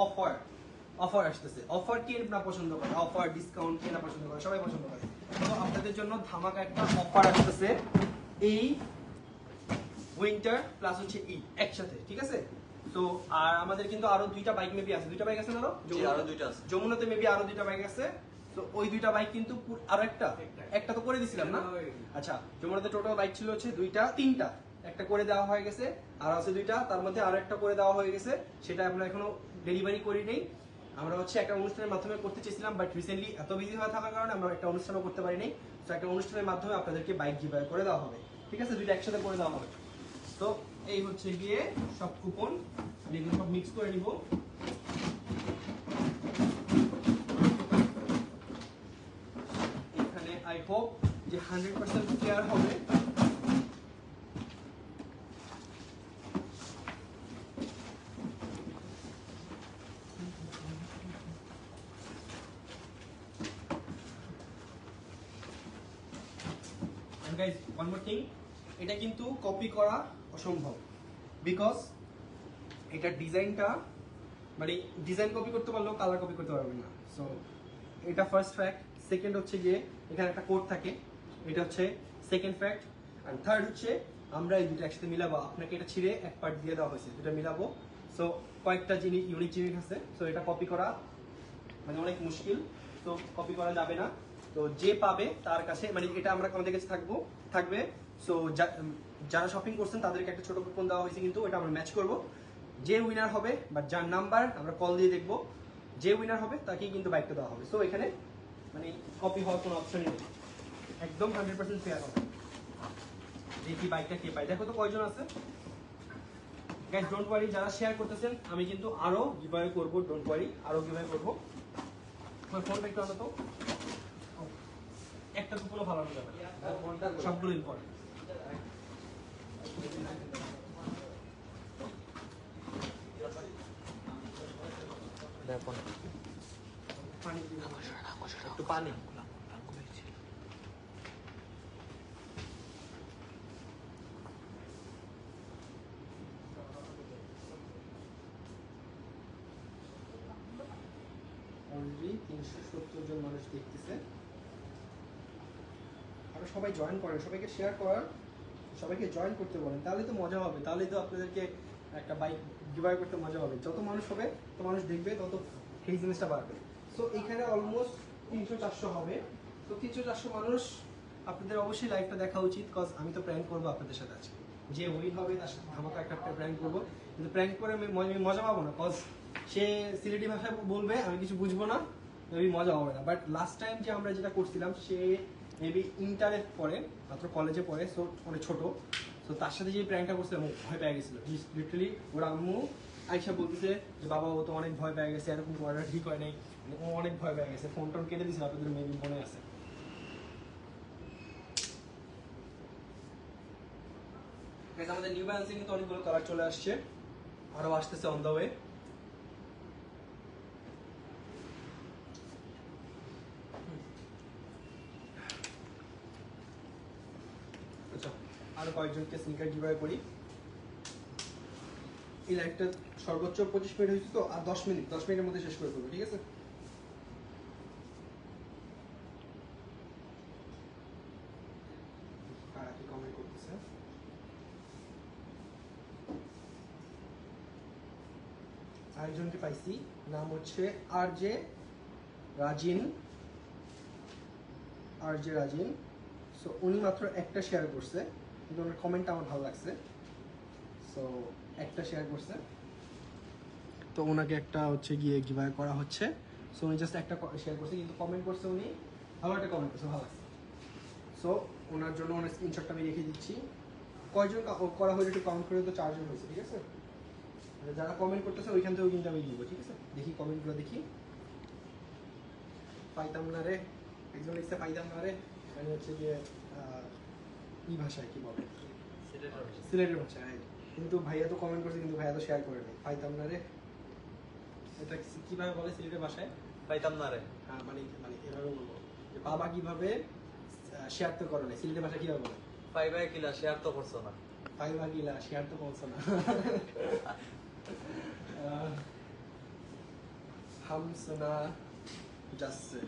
অফার আসতেছে। অফার কে না পছন্দ করে? অফার ডিসকাউন্ট কে না পছন্দ করে? সবাই পছন্দ করে। তো আপনাদের জন্য ধামাকা একটা অফার আসতেছে এই উইন্টার প্লাস হচ্ছে ঈদ একসাথে, ঠিক আছে? তো আর আমাদের কিন্তু আরো দুইটা বাইক মেবি আছে, দুইটা বাইক আছে না? জি, আরো দুইটা আছে। যমুনাতে মেবি আরো দুইটা বাইক আছে। তো ওই দুইটা বাইক কিন্তু আরো একটা তো করে দিছিলাম না? আচ্ছা, যমুনাতে টোটাল বাইক ছিল হচ্ছে তিনটা, একটা করে দেওয়া হয়ে গেছে, আর আছে দুইটা, তার মধ্যে আরো একটা করে দেওয়া হয়ে গেছে, সেটা আমরা এখনো ডেলিভারি করি নেই। আমরা হচ্ছে একটা অনুষ্ঠানের মাধ্যমে করতে চেয়েছিলাম, বাট রিসেন্টলি এত বিজি হয়ে থাকার কারণে আমরা একটা অনুষ্ঠানও করতে পারি নাই। তো একটা অনুষ্ঠানের মাধ্যমে আপনাদেরকে বাইক গিভঅ্যাওয়ে করে দেওয়া হবে, ঠিক আছে? দুইটা একসাথে করে দেওয়া হবে। তো এই হচ্ছে গিয়ে সব কুপন, এগুলো সব মিক্স করে নিব। এখানে আই হোপ যে 100% ক্লিয়ার হবে। And guys, one more thing, এটা কিন্তু কপি করা অসম্ভব, বিকজ এটা ডিজাইনটা মানে ডিজাইন কপি করতে পারলেও কালার কপি করতে পারবেন না। সো এটা ফার্স্ট ফ্যাক্ট। সেকেন্ড হচ্ছে গিয়ে এখানে একটা কোড থাকে, এটা হচ্ছে সেকেন্ড ফ্যাক্ট। আর থার্ড হচ্ছে আমরা এই দুটো একসাথে মিলাবো, আপনাকে এটা ছিঁড়ে এক পার্ট দিয়ে দেওয়া হয়েছে, দুটো মিলাবো। সো কয়েকটা জিনিস ইউনিক জিনিস আছে, সো এটা কপি করা মানে অনেক মুশকিল, তো কপি করা যাবে না। তো যে পাবে তার কাছে মানে এটা আমরা আমাদের কাছে থাকবে। সো যারা শপিং করছেন তাদেরকে একটা ছোট কুপন দেওয়া হয়েছে, কিন্তু এটা আমরা ম্যাচ করব। যে উইনার হবে বা যার নাম্বার আমরা কল দিয়ে দেখবো, যে উইনার হবে তাকেই কিন্তু বাইকটা দেওয়া হবে। সো এখানে মানে কপি হওয়ার কোনো অপশনই নেই, একদম 100% ফেয়ার হবে। দেখি বাইকটা কে পাই, দেখো তো কয়জন আছে। গাইস ডোন্ট ওয়ারি, যারা শেয়ার করতেছেন আমি কিন্তু আরো গিভঅ্যাওয়ে করব, ডোন্ট ওয়ারি, আরো গিভঅ্যাওয়ে করব। আমার ফোনটা একটু আনো তো, একটা কুপনও ভালো হবে, সবগুলো ইম্পর্টেন্ট। পানি দিন, একটু পানি। অলরেডি 370 জন মানুষ দেখতেছে। আরো সবাই জয়েন করেন, সবাইকে শেয়ার করার, সবাইকে জয়েন করতে বলেন, তাহলে তো মজা হবে, তাহলেই তো আপনাদেরকে একটা বাইক গিভঅ্যাওয়ে করতে মজা হবে। যত মানুষ হবে তত মানুষ দেখবে, তত এই জিনিসটা বাড়বে। সো এখানে অলমোস্ট 300-400 হবে। তো 300-400 মানুষ, আপনাদের অবশ্যই লাইভটা দেখা উচিত, কজ আমি তো প্র্যাঙ্ক করবো আপনাদের সাথে আজকে। যে উইন হবে তার সাথে আমাকে একটা প্র্যাঙ্ক করবো, কিন্তু প্র্যাঙ্ক করে আমি মজা পাবো না, কজ সে সিলেটি ভাষায় বলবে, আমি কিছু বুঝবো না, মেবি মজা হবে না। বাট লাস্ট টাইম যে আমরা যেটা করছিলাম, সে মেবি ইন্টারে পড়ে, মাত্র কলেজে পড়ে, সো অনেক ছোট। তো তার সাথে যে প্র্যাঙ্কটা করছিলাম, ও ভয় পেয়ে গেছিলো লিটারালি। ওর আম্মু আইসা বলতেছে যে বাবা ও তো অনেক ভয় পেয়ে গেছে, এরকম করাটা ঠিক হয় নাই, ও অনেক ভয় পেয়ে গেছে, ফোন টোন কেটে দিয়েছিল, আপনাদের মেবি মনে আছে। আমাদের নিউ ব্যালেন্সে কিন্তু অনেকগুলো কালার চলে আসছে, আরো আসতেছে অন দ্য ওয়ে। আচ্ছা, আরো কয়েকজনকে স্নিকার গিভঅ্যাওয়ে করি। এই লাইভটা সর্বোচ্চ 25 মিনিট হয়েছে, তো আর 10 মিনিটের মধ্যে শেষ করে ফেলবো, ঠিক আছে? কারা কি কমেন্ট করতেছে? আরেকজনকে পাইছি, নাম হচ্ছে আরজে রাজিন। সো উনি মাত্র একটা শেয়ার করছে, কিন্তু ওনার কমেন্টটা আমার ভালো লাগছে, সো একটা শেয়ার করছে, তো ওনাকে একটা হচ্ছে গিয়ে গিভঅ্যাওয়ে করা হচ্ছে। সো উনি জাস্ট একটা শেয়ার করছে, কিন্তু কমেন্ট করছে উনি, ভালো একটা কমেন্ট করছে, ভালো লাগছে। সো ওনার জন্য ওনার স্ক্রিনশটটা আমি রেখে দিচ্ছি। কয়জন করা হয়েছে একটু কাউন্ট করে, তো 4 জন হয়েছে, ঠিক আছে? যারা কমেন্ট করতেছে ওইখান থেকেও কিন্তু আমি দিব, ঠিক আছে? দেখি কমেন্টগুলো দেখি। পাইতাম না রে, একজন লিখছে পাইতাম না রে, মানে হচ্ছে গিয়ে কি ভাষায় কি বলে, সিলেটের ভাষায়, right? কিন্তু ভাইয়া তো কমেন্ট করছে, কিন্তু ভাইয়া তো শেয়ার করে নেই। পাইতাম না রে, এটা কিভাবে বলে সিলেটের ভাষায়? পাইতাম না রে। হ্যাঁ, মানে মানে এভাবে বলবো যে বাবা কিভাবে শেয়ার তো করে নাই, সিলেটের ভাষায় কিভাবে বলে? পাইবা কিলা শেয়ার তো করছো না। পাইবা গিলা শেয়ার তো বলছো না। হাম সোনা যাচ্ছে,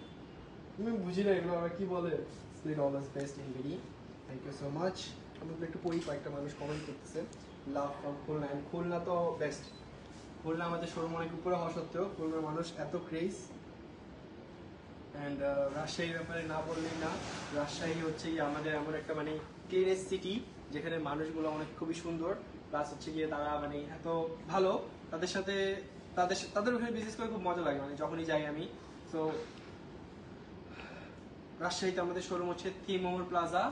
তুমি বুঝি না এগুলো আমরা কি বলে। স্প্লিট অলওয়েজ বেস্ট ইন ভিডি, থ্যাংক ইউ সো মাচ। আমি একটু পড়ি, কয়েকটা মানুষ কমেন্ট করতেছে। Love from Khulna, and Khulna তো বেস্ট। খুলনা আমাদের শোরুম অনেক উপরে হওয়া সত্ত্বেও খুলনার মানুষ এত ক্রেজ। অ্যান্ড রাজশাহীর ব্যাপারে না বললেই না, রাজশাহী হচ্ছে গিয়ে আমাদের এমন একটা মানে টেরেস সিটি, যেখানে মানুষগুলো অনেক খুবই সুন্দর, প্লাস হচ্ছে গিয়ে তারা মানে এত ভালো, তাদের সাথে তাদের ওখানে বিজনেস করে খুব মজা লাগে, মানে যখনই যাই আমি। তো রাজশাহীতে আমাদের শোরুম হচ্ছে থিমোর প্লাজা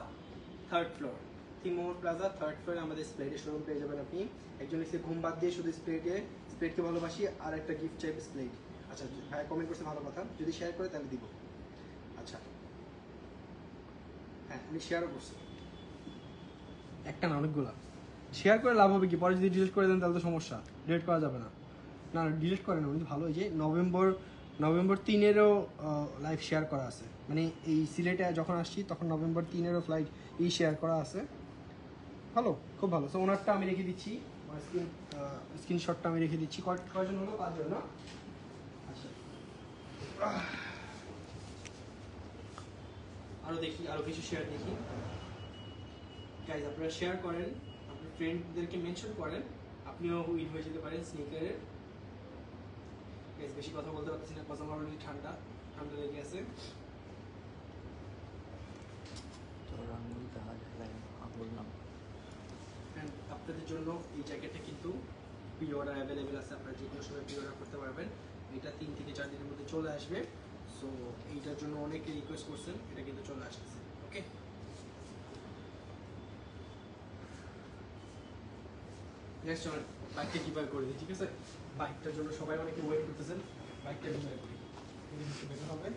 3rd ফ্লোর। থিমোর প্লাজা 3rd ফ্লোরে আমাদের স্প্লেটের শোরুম পেয়ে যাবেন আপনি। একজন লিখছে ঘুম বাদ দিয়ে শুধু স্প্লেটকে ভালোবাসি, আর একটা গিফট চাই স্প্লেট। আচ্ছা ভাই কমেন্ট করছে, ভালো কথা, যদি শেয়ার করে তাহলে দিব। আচ্ছা হ্যাঁ, আমি শেয়ারও করছি, একটা না অনেকগুলা। শেয়ার করে লাভ হবে কি, পরে যদি ডিলিট করে দেন তাহলে তো সমস্যা, ডিলিট করা যাবে না। না না ডিলিট করেন, উনি ভালো। এই যে নভেম্বর 3-এরও লাইভ শেয়ার করা আছে, মানে এই সিলেটে যখন আসছি তখন নভেম্বর 3-এরও ফ্লাইট শেয়ার করা আছে, ভালো, খুব ভালো। সো ওনারটা আমি রেখে দিচ্ছি, স্ক্রিনশটটা আমি রেখে দিচ্ছি। কয়জন হলো? 5 জন না? আচ্ছা, আরো দেখি, আরো কিছু শেয়ার দেখি। গাইজ আপনারা শেয়ার করেন, আপনার ফ্রেন্ডদেরকে মেনশন করেন, আপনিও উইন হয়ে যেতে পারেন স্নিকারের। গাইজ বেশি কথা বলতে পারতেছি না, কথা অলরেডি ঠান্ডা লেগে আছে। আপনাদের জন্য এই জ্যাকেটটা কিন্তু প্রি অর্ডার অ্যাভেলেবেল আছে, আপনারা যে কোনো সময় প্রি অর্ডার করতে পারবেন। এটা 3 থেকে 4 দিনের মধ্যে চলে আসবে। সো এইটার জন্য অনেকে রিকোয়েস্ট করছেন, এটা কিন্তু চলে আসতেছে। ওকে, নেক্সট চলেন বাইকটা কিভাবে করে দিই, ঠিক আছে? বাইকটার জন্য সবাই অনেকে ওয়েট করতেছেন, বাইকটা কিভাবে করি বেটার হবে।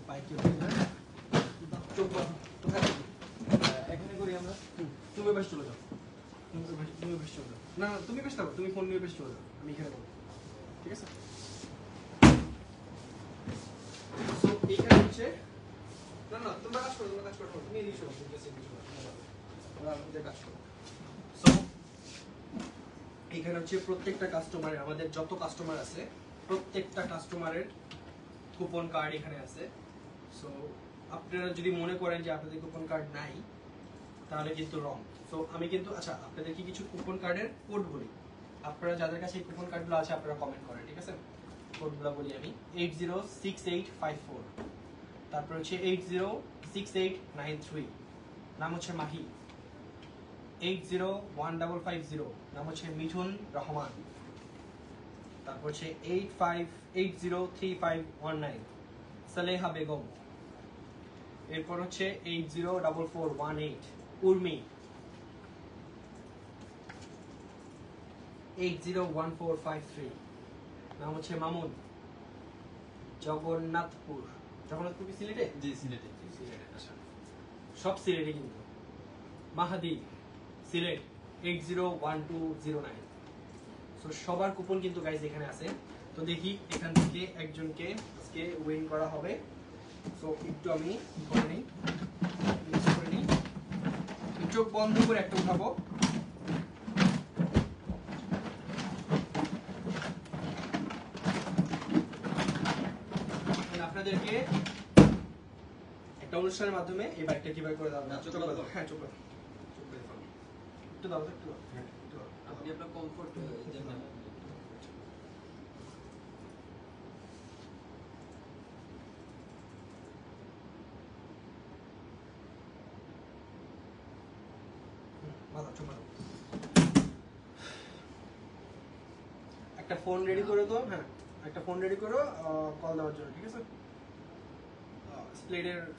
বাইকের চোখ এখানে করি আমরা। তুমি বেশ চলে যাও, তুমি বেশ চলে যাও, না না তুমি বেশ থাকো, তুমি ফোন নিয়ে বেশ চলে যাও, আমি এখানে বলবো, ঠিক আছে? সো এইখানে হচ্ছে, না না তোমরা কাজ করো, তোমরা কাজ করো, তুমি এদিকে শোনো, তুমি বেশি এদিকে শোনো, আমরা আমাদের কাজ করো। সো এইখানে হচ্ছে প্রত্যেকটা কাস্টমারের, আমাদের যত কাস্টমার আছে প্রত্যেকটা কাস্টমারের কুপন কার্ড এখানে আছে। সো আপনারা যদি মনে করেন যে আপনাদের কুপন কার্ড নাই তাহলে কিন্তু রং। সো আমি কিন্তু আচ্ছা আপনাদেরকে কিছু কুপন কার্ডের কোড বলি, আপনারা যাদের কাছে এই কুপন কার্ডগুলো আছে আপনারা কমেন্ট করেন, ঠিক আছে? কোডগুলো বলি আমি, 806854, তারপর হচ্ছে 806893, নাম হচ্ছে মাহি। 801550, নাম হচ্ছে মিঠুন রহমান। তারপর হচ্ছে 85803519, সালেহা বেগম। এরপর হচ্ছে 804418, উর্মি। 801453, নাম হচ্ছে মামুন। জগন্নাথপুর, জগন্নাথপুর কি সিলেটে? জি সিলেটে। সিলেটে, আচ্ছা সব সিলেটে কিন্তু। মাহাদি, সিলেট 801209। সো সবার কুপন কিন্তু গাইজ এখানে আছে। তো দেখি এখান থেকে একজনকে আজকে উইন করা হবে। সো একটু আমি করে নিই, চোখ বন্ধ করে একটা উঠাবো। আপনাদেরকে একটা অনুষ্ঠানের মাধ্যমে এই বাইকটা কিভাবে করে দাও। হ্যাঁ চোখ বন্ধ, একটু দাও, একটু দাও, হ্যাঁ একটু দাও। আপনি আপনার কমফোর্ট একটা ফোন রেডি করে তো, হ্যাঁ একটা ফোন রেডি করো কল দেওয়ার জন্য, ঠিক আছে?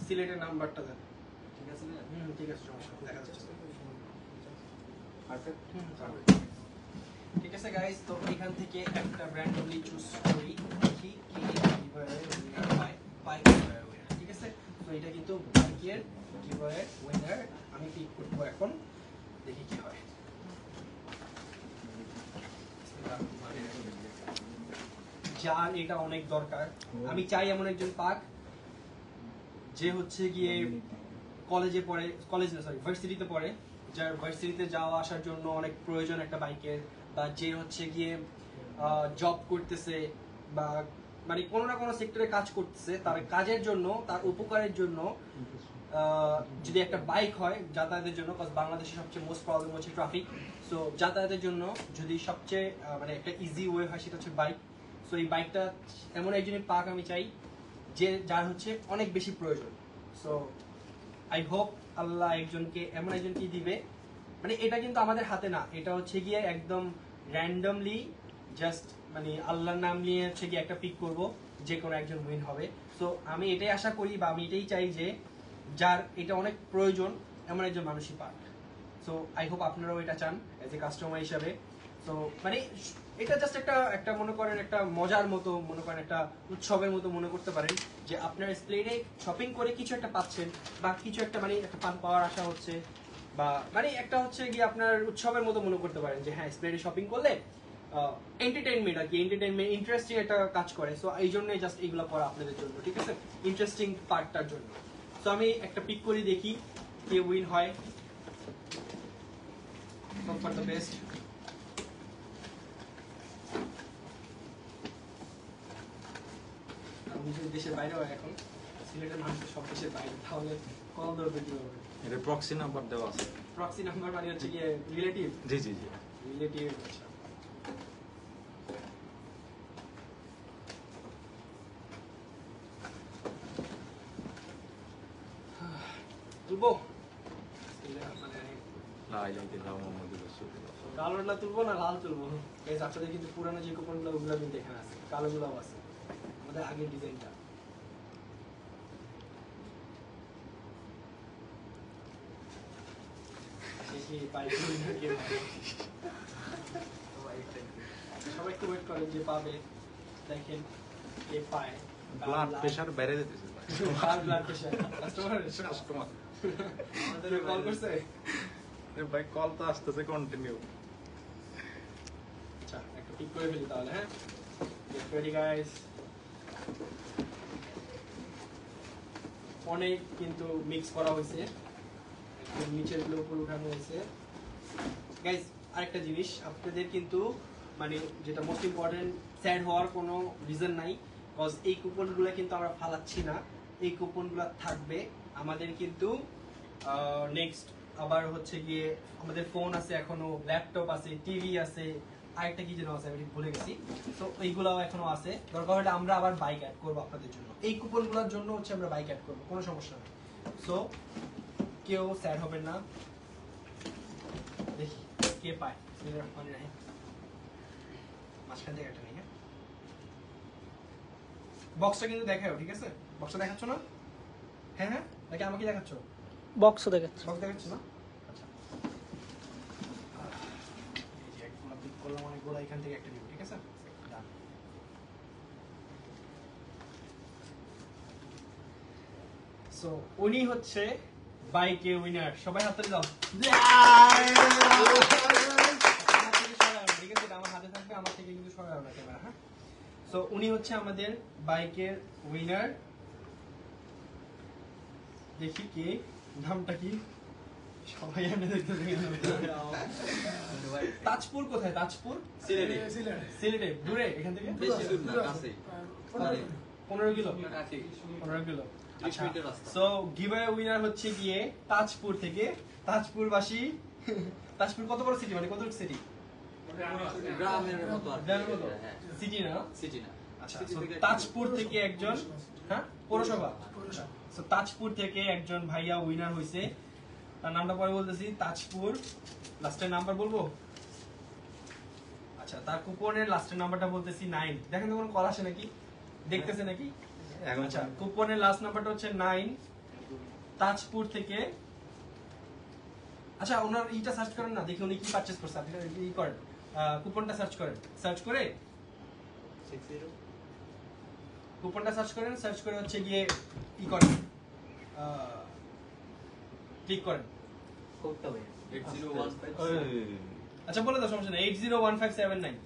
সিলেটের নাম্বারটা দেন, ঠিক আছে না? ঠিক আছে, সমস্যা নেই, দেখা যাচ্ছে। পারফেক্ট। ঠিক আছে গাইস, তো এখান থেকে একটা র্যান্ডমলি চুজ করি, দেখি কে কিভাবে উইনার পায় কিভাবে উইনার, ঠিক আছে? তো এটা কিন্তু বাইকের কিভাবে উইনার আমি পিক করবো এখন, দেখি কি হয়। যার এটা অনেক দরকার, আমি চাই এমন একজন পাক যে হচ্ছে গিয়ে কলেজে পড়ে, কলেজ না সরি ভার্সিটিতে পড়ে, যার ভার্সিটিতে যাওয়া আসার জন্য অনেক প্রয়োজন একটা বাইকের, বা যে হচ্ছে গিয়ে জব করতেছে বা মানে কোনো না কোনো সেক্টরে কাজ করতেছে, তার কাজের জন্য তার উপকারের জন্য যদি একটা বাইক হয় যাতায়াতের জন্য, কারণ বাংলাদেশে সবচেয়ে মোস্ট প্রবলেম হচ্ছে ট্রাফিক। সো যাতায়াতের জন্য যদি সবচেয়ে মানে একটা ইজি ওয়ে হয় সেটা হচ্ছে বাইক। সো এই বাইকটা এমন একজনের পাক আমি চাই যে যার হচ্ছে অনেক বেশি প্রয়োজন। সো আই হোপ আল্লাহ একজনকে এমন একজনকে দিবে, মানে এটা কিন্তু আমাদের হাতে না, এটা হচ্ছে গিয়ে একদম র্যান্ডমলি জাস্ট মানে আল্লাহর নাম নিয়ে হচ্ছে গিয়ে একটা পিক করব, যে কোনো একজন উইন হবে। সো আমি এটাই আশা করি বা আমি এটাই চাই যে যার এটা অনেক প্রয়োজন এমন একজন মানুষই পাক। সো আই হোপ আপনারাও এটা চান এজ এ কাস্টমার হিসাবে। সো মানে এটা জাস্ট একটা মনে করেন একটা মজার মতো, মনে করেন একটা উৎসবের মতো মনে করতে পারেন যে আপনার স্প্লেডে শপিং করে কিছু একটা পাচ্ছেন বা কিছু একটা মানে একটা ফান পাওয়ার আশা হচ্ছে, বা মানে একটা হচ্ছে গিয়ে আপনার উৎসবের মতো মনে করতে পারেন যে হ্যাঁ স্প্লেডে শপিং করলে এন্টারটেইনমেন্ট আর কি, এন্টারটেইনমেন্ট ইন্টারেস্টিং একটা কাজ করে। সো এই জন্যই জাস্ট এইগুলো করা আপনাদের জন্য, ঠিক আছে? ইন্টারেস্টিং পার্টটার জন্য। সো আমি একটা পিক করি, দেখি কে উইন হয়। Hope for the best. আমি যদি দেশের বাইরে হয় এখন, সিলেটের মানুষ সব দেশের বাইরে, তাহলে কল ধরবে কিভাবে? এটা প্রক্সি নাম্বার দেওয়া আছে। প্রক্সি নাম্বার মানে হচ্ছে গিয়ে রিলেটিভ। জি জি জি। রিলেটিভ, আচ্ছা। তুলবো মানে হাইলাইটে যাও মোহাম্মদ রসুল কালোটা তুলবো না লাল তুলবো? গাইস আপনাদের কিন্তু পুরানো যে কুপনগুলো ওগুলো কিন্তু এখানে আছে, কালোগুলোও আছে, আমাদের আগের ডিজাইনটা। সবাই একটু ওয়েট করেন যে পাবে, দেখেন কে পায়। ব্লাড প্রেশার বেড়ে যেতেছে ব্লাড প্রেশার কাস্টমার আমাদের কল করছে। ভাই কল তো আসতেছে কন্টিনিউ। আচ্ছা একটু ঠিক করে ফেলি তাহলে। হ্যাঁ গেট রেডি গাইস। অনেক কিন্তু মিক্স করা হয়েছে, নিচের গুলো উপর উঠানো হয়েছে। গাইস আরেকটা জিনিস আপনাদের কিন্তু মানে যেটা মোস্ট ইম্পর্টেন্ট, স্যাড হওয়ার কোনো রিজন নাই, বিকজ এই কুপনগুলো কিন্তু আমরা ফালাচ্ছি না, এই কুপনগুলো থাকবে আমাদের কিন্তু নেক্সট। আবার হচ্ছে গিয়ে আমাদের ফোন আছে, এখনো ল্যাপটপ আছে, টিভি আছে, আরেকটা কি যেন আছে আমি ভুলে গেছি, তো এইগুলাও এখনো আছে। দরকার হলে আমরা আবার বাইক অ্যাড করবো আপনাদের জন্য, এই কুপনগুলোর জন্য হচ্ছে আমরা বাইক অ্যাড করবো, কোনো সমস্যা নেই। সো কেউ স্যাড হবেন না। দেখি কে পায়। মাঝখান থেকে একটা নেই। হ্যাঁ বক্সটা কিন্তু দেখাও, ঠিক আছে? বক্সটা দেখাচ্ছ না? হ্যাঁ হ্যাঁ নাকি আমাকে দেখাচ্ছ? বক্স দেখাচ্ছে। বক্স দেখাচ্ছ না? আচ্ছা এই যে একগুলো পিক করলাম অনেকগুলো, এখান থেকে একটা নিব, ঠিক আছে? Done. সো উনি হচ্ছে বাইকে উইনার। সবাই হাততালি দাও। ঠিক আছে, এটা আমার হাতে থাকবে, আমার থেকে কিন্তু সরাও না ক্যামেরা। হ্যাঁ সো উনি হচ্ছে আমাদের বাইকের উইনার। দেখি কে, নামটা কি? সবাই এনে দেখতে তাজপুর কোথায়? তাজপুর সিলেটে। সিলেটে। দূরে এখান থেকে? বেশি দূর না, কাছেই। 15 কিলো। কাছেই। 15 কিলো। 30 মিনিটের রাস্তা। সো গিভঅ্যাওয়ে উইনার হচ্ছে গিয়ে তাজপুর থেকে। তাজপুরবাসী। তাজপুর কত বড় সিটি, মানে কত সিটি? গ্রামের মতো আর কি। গ্রামের মতো? হ্যাঁ। সিটি না? সিটি না। আচ্ছা সিটি so থেকে তাজপুর থেকে একজন, হ্যাঁ পৌরসভা। So তাজপুর থেকে একজন ভাইয়া উইনার হইছে, তার নামটা পরে বলতেছি। তাজপুর লাস্টের নাম্বার বলবো? আচ্ছা তার কুপনের লাস্টের নাম্বারটা বলতেছি 9। দেখেন তো কোনো কল আসে নাকি, দেখতেছে নাকি? আচ্ছা কুপনের লাস্ট নাম্বারটা হচ্ছে 9 তাজপুর থেকে। আচ্ছা ওনার ইটা সার্চ করেন না, দেখি উনি কি পারচেজ করছে। আপনি ই করেন, কুপনটা সার্চ করেন, সার্চ করে 60 কুপনটা সার্চ করেন, সার্চ করে হচ্ছে গিয়ে ই করেন, ক্লিক করেন। কোডটা ভাই 8015। আচ্ছা বলে দাও, সমস্যা নেই। 801579।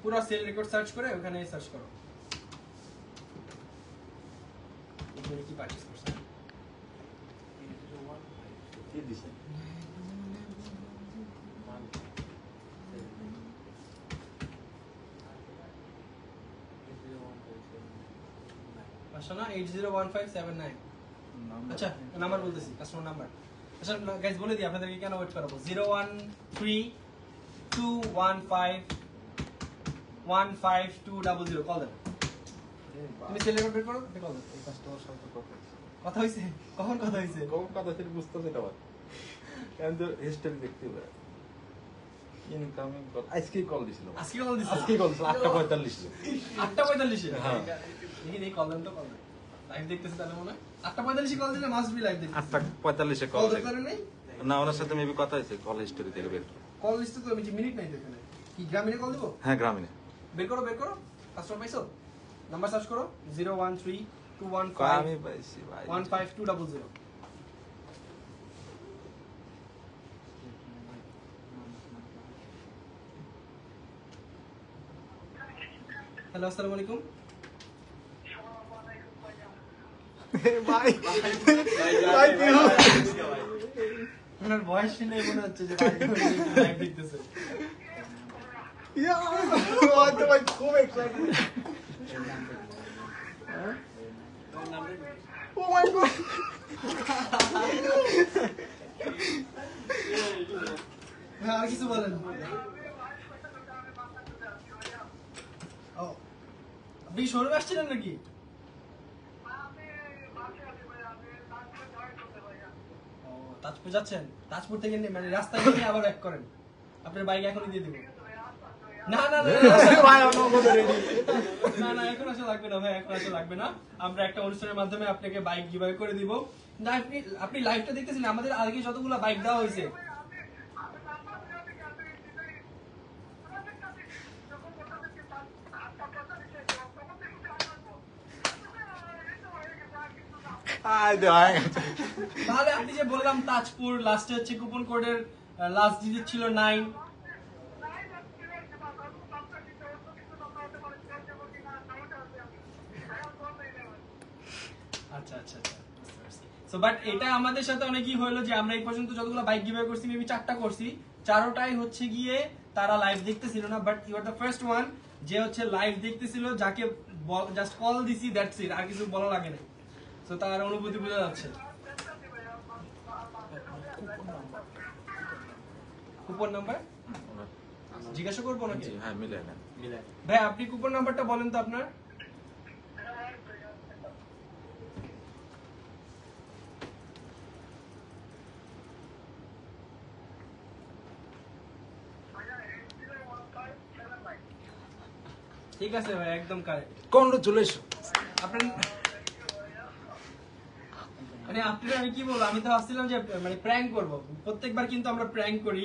পুরো সেল রেকর্ড সার্চ করে ওখানে সার্চ করো এখানে কি পারচেজ করছে। কি দিছে? আসো না 801579। আচ্ছা নাম্বার বলতেছি, কাস্টমার নাম্বার। আচ্ছা গাইস বলে দিই আপনাদেরকে কেন ওয়েট করাবো। 01321515200 কল দেন। তুমি সেল রেকর্ড বের করো, কল দেন। এই কাস্টমার সাথে কথা কথা হইছে? কখন কথা হইছে? কোন কথা থেকে বুঝতেছে এটা? কেন তো হিস্টরি দেখতে হবে। ইনকামিং কল আজকে কল দিছিল। আজকে কল দিছে? আজকে কল 8:45 এ। 8:45 এ? হ্যাঁ। দেখি এই কল দেন তো, কল দেন। লাইভ দেখতেছে তাহলে মনে হয় 8:45 এ কল দিলে মাস্ট বি লাইভ দেখতেছে। 8:45 এ কল কল দিতে পারেন নাই? না, ওনার সাথে মেবি কথা হয়েছে, কল হিস্টরি থেকে বের করো। কল লিস্টে তো আমি যে মিনিট নাই তো এখানে। কি গ্রামীণে কল দিব? হ্যাঁ গ্রামীণে। বের করো, বের করো। কাস্টমার পাইছো? নাম্বার সার্চ করো 01321515200। আমি পাইছি ভাই। হ্যালো আসসালামু আলাইকুম। ভাই ভাই আপনার ভয়েস শুনে মনে হচ্ছে যে ভাই লাইভ দেখতেছে। ভাই খুব এক্সাইটেড। ও মাই গড। হ্যাঁ আর কিছু বলেন। ও আপনি শোরুমে আসছিলেন নাকি? তাজপুর যাচ্ছেন? তাজপুর থেকে মানে রাস্তায় নিয়ে আবার ব্যাক করেন। আপনার বাইক এখনই দিয়ে দিব। না না না ভাই নগদ রেডি। না না এখন আসলে লাগবে না ভাই, এখন আসলে লাগবে না। আমরা একটা অনুষ্ঠানের মাধ্যমে আপনাকে বাইক গিভঅ্যাওয়ে করে দিব। না আপনি লাইভটা দেখতেছিলেন, আমাদের আগে যতগুলো বাইক দেওয়া হয়েছে তাহলে আপনি যে বললাম তাজপুর লাস্টে হচ্ছে কুপন কোডের লাস্ট ডিজিট ছিল 9। আচ্ছা আচ্ছা আচ্ছা। সো বাট এটা আমাদের সাথে অনেকই হলো যে আমরা এই পর্যন্ত যতগুলো বাইক গিভঅ্যাওয়ে করছি মেবি 4টা করছি, 4টাই হচ্ছে গিয়ে তারা লাইভ দেখতেছিল না, but you are the first one যে হচ্ছে লাইভ দেখতেছিল, যাকে জাস্ট কল দিছি দ্যাটস ইট, আর কিছু বলা লাগে না। সো তার অনুভূতি বোঝা যাচ্ছে। কুপন নাম্বার জিজ্ঞাসা করবো নাকি? হ্যাঁ মিলে না। ভাই আপনি কুপন নাম্বারটা বলেন তো আপনার। ঠিক আছে ভাই, একদম কারেক্ট। কংগ্রেচুলেশন। আপনার মানে আপনার আমি কি বলবো, আমি তো ভাবছিলাম যে মানে প্র্যাঙ্ক করব। প্রত্যেকবার কিন্তু আমরা প্র্যাঙ্ক করি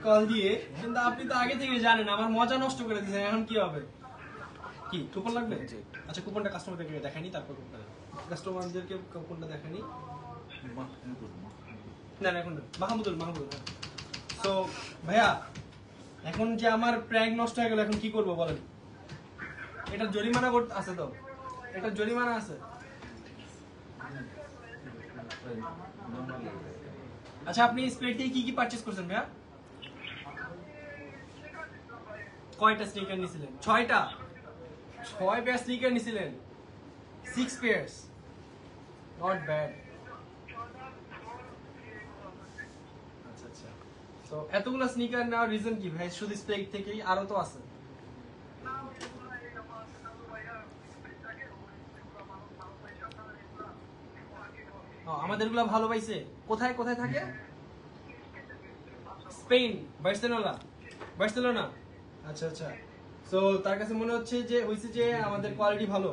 কল দিয়ে, কিন্তু আপনি তো আগে থেকে জানেন আমার মজা নষ্ট করে দিয়েছেন। এখন কি হবে? কি কুপন লাগবে? আচ্ছা কুপনটা কাস্টমারদেরকে দেখানি, তারপর কাস্টমারদেরকে কুপনটা দেখানি। না না এখন মাহমুদুল তো ভাইয়া এখন যে আমার প্র্যাঙ্ক নষ্ট হয়ে গেল, এখন কি করব বলেন? এটা জরিমানা করতে আছে তো, এটা জরিমানা আছে। আচ্ছা আপনি স্প্লেট দিয়ে কি কি পারচেজ করছেন ভাইয়া? কয়টা স্নিকার নিছিলেন? 6টা? 6 পেয়ার স্নিকার নিছিলেন? 6 পেয়ার্স, নট ব্যাড। আচ্ছা আচ্ছা। তো এতগুলো স্নিকার নেওয়ার রিজন কি ভাই? শুধু স্প্লেট থেকেই? আরো তো আছে। আমাদেরগুলো ভালো পাইছে। কোথায় কোথায় থাকে? Spain, Barcelona. আচ্ছা আচ্ছা। সো তার কাছে মনে হচ্ছে যে হইছে যে আমাদের কোয়ালিটি ভালো।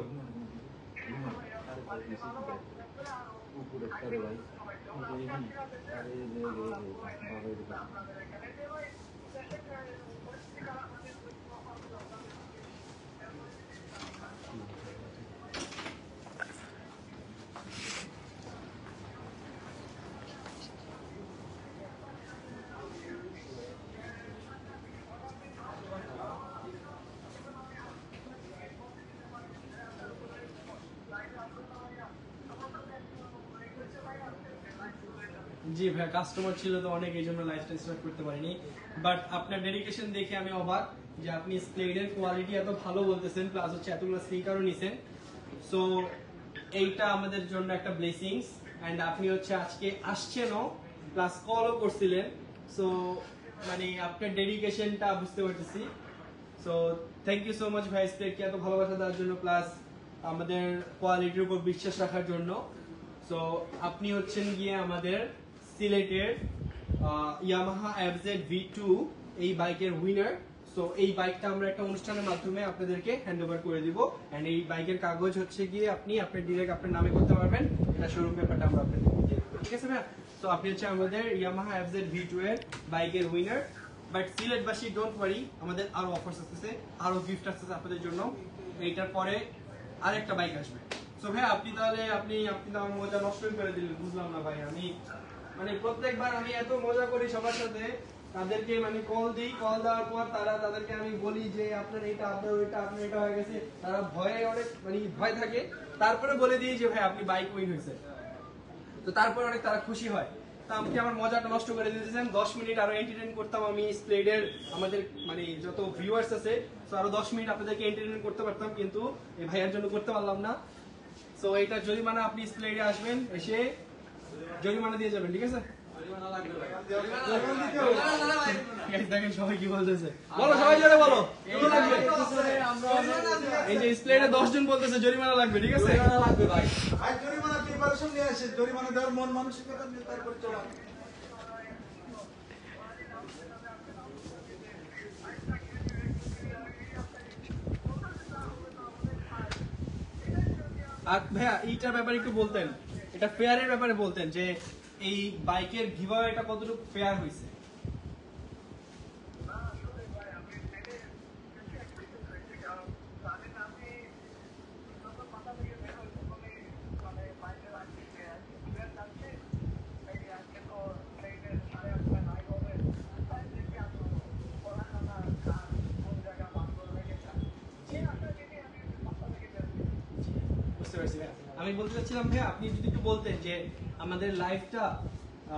জি ভাই, কাস্টমার ছিল তো অনেক, এই জন্য লাইফস্টাইল স্টার্ট করতে পারিনি। বাট আপনার ডেডিকেশন দেখে আমি অবাক যে আপনি স্প্লেডের কোয়ালিটি এত ভালো বলতেছেন, প্লাস হচ্ছে এতগুলো স্নিকারও নিছেন। সো এইটা আমাদের জন্য একটা ব্লেসিংস। এন্ড আপনি হচ্ছে আজকে আসছেনও, প্লাস কলও করছিলেন। সো মানে আপনার ডেডিকেশনটা বুঝতে পারতেছি। So thank you so much ভাই স্প্লেডকে এত ভালোবাসা দেওয়ার জন্য, প্লাস আমাদের কোয়ালিটির উপর বিশ্বাস রাখার জন্য। সো আপনি হচ্ছেন গিয়ে আমাদের সিলেটের ইয়ামাহা এফজেড V2 এই বাইকের উইনার। সো এই বাইকটা আমরা একটা অনুষ্ঠানের মাধ্যমে আপনাদেরকে হ্যান্ড ওভার করে দিব। এন্ড এই বাইকের কাগজ হচ্ছে গিয়ে আপনি আপনার ডিরেক্ট আপনার নামে করতে পারবেন। এটা শোরুম পেপারটা আমরা আপনাদের দিয়ে দেব, ঠিক আছে ভাই? সো আপনি হচ্ছে আমাদের ইয়ামাহা এফজেড V2 এর বাইকের উইনার। বাট সিলেটবাসী ডোন্ট ওয়ারি, আমাদের আরো অফার্স আসছে, আরো গিফট আসছে আপনাদের জন্য। এইটার পরে আরেকটা বাইক আসবে। সো ভাই আপনি তাহলে আপনি তো আমার মজা নষ্ট করে দিলেন, বুঝলাম না ভাই। আমি মানে প্রত্যেকবার আমি এত মজা করি সবার সাথে, তাদেরকে মানে কল দিই, কল দেওয়ার পর তাদেরকে আমি বলি যে আপনার এটা, আপনার ওইটা, আপনার এটা হয়ে গেছে। তারা ভয়ে অনেক মানে ভয় থাকে, তারপরে বলে দিই যে ভাই আপনি বাইক উইন হয়েছে। তো তারপরে অনেক তারা খুশি হয়। তা আমাকে আমার মজাটা নষ্ট করে দিতেছেন। 10 মিনিট আরো এন্টারটেইন করতাম আমি স্প্লেডের আমাদের মানে যত ভিউয়ার্স আছে, তো আরো 10 মিনিট আপনাদেরকে এন্টারটেইন করতে পারতাম, কিন্তু এই ভাইয়ার জন্য করতে পারলাম না। সো এইটা জরিমানা, আপনি স্প্লেডে আসবেন, এসে জরিমানা দিয়ে যাবেন, ঠিক আছে? দেখেন সবাই কি বলতেছে, বলো সবাই জোরে বলো। এই যে স্প্লেডে 10 জন বলতেছে জরিমানা লাগবে, ঠিক আছে? জরিমানা প্রিপারেশন নিয়ে আসে, জরিমানা দেওয়ার মন মানসিকতা নিয়ে তারপর চলা। আর ভাইয়া এইটার ব্যাপারে একটু বলতেন, এটা ফেয়ারের ব্যাপারে বলতেন যে এই বাইকের গিভঅ্যাওয়েটা কতটুকু ফেয়ার হয়েছে। বুঝতে পারছি ভাইয়া। আমি বলতে চাচ্ছিলাম ভাইয়া, আপনি যদি একটু বলতেন যে আমাদের লাইফটা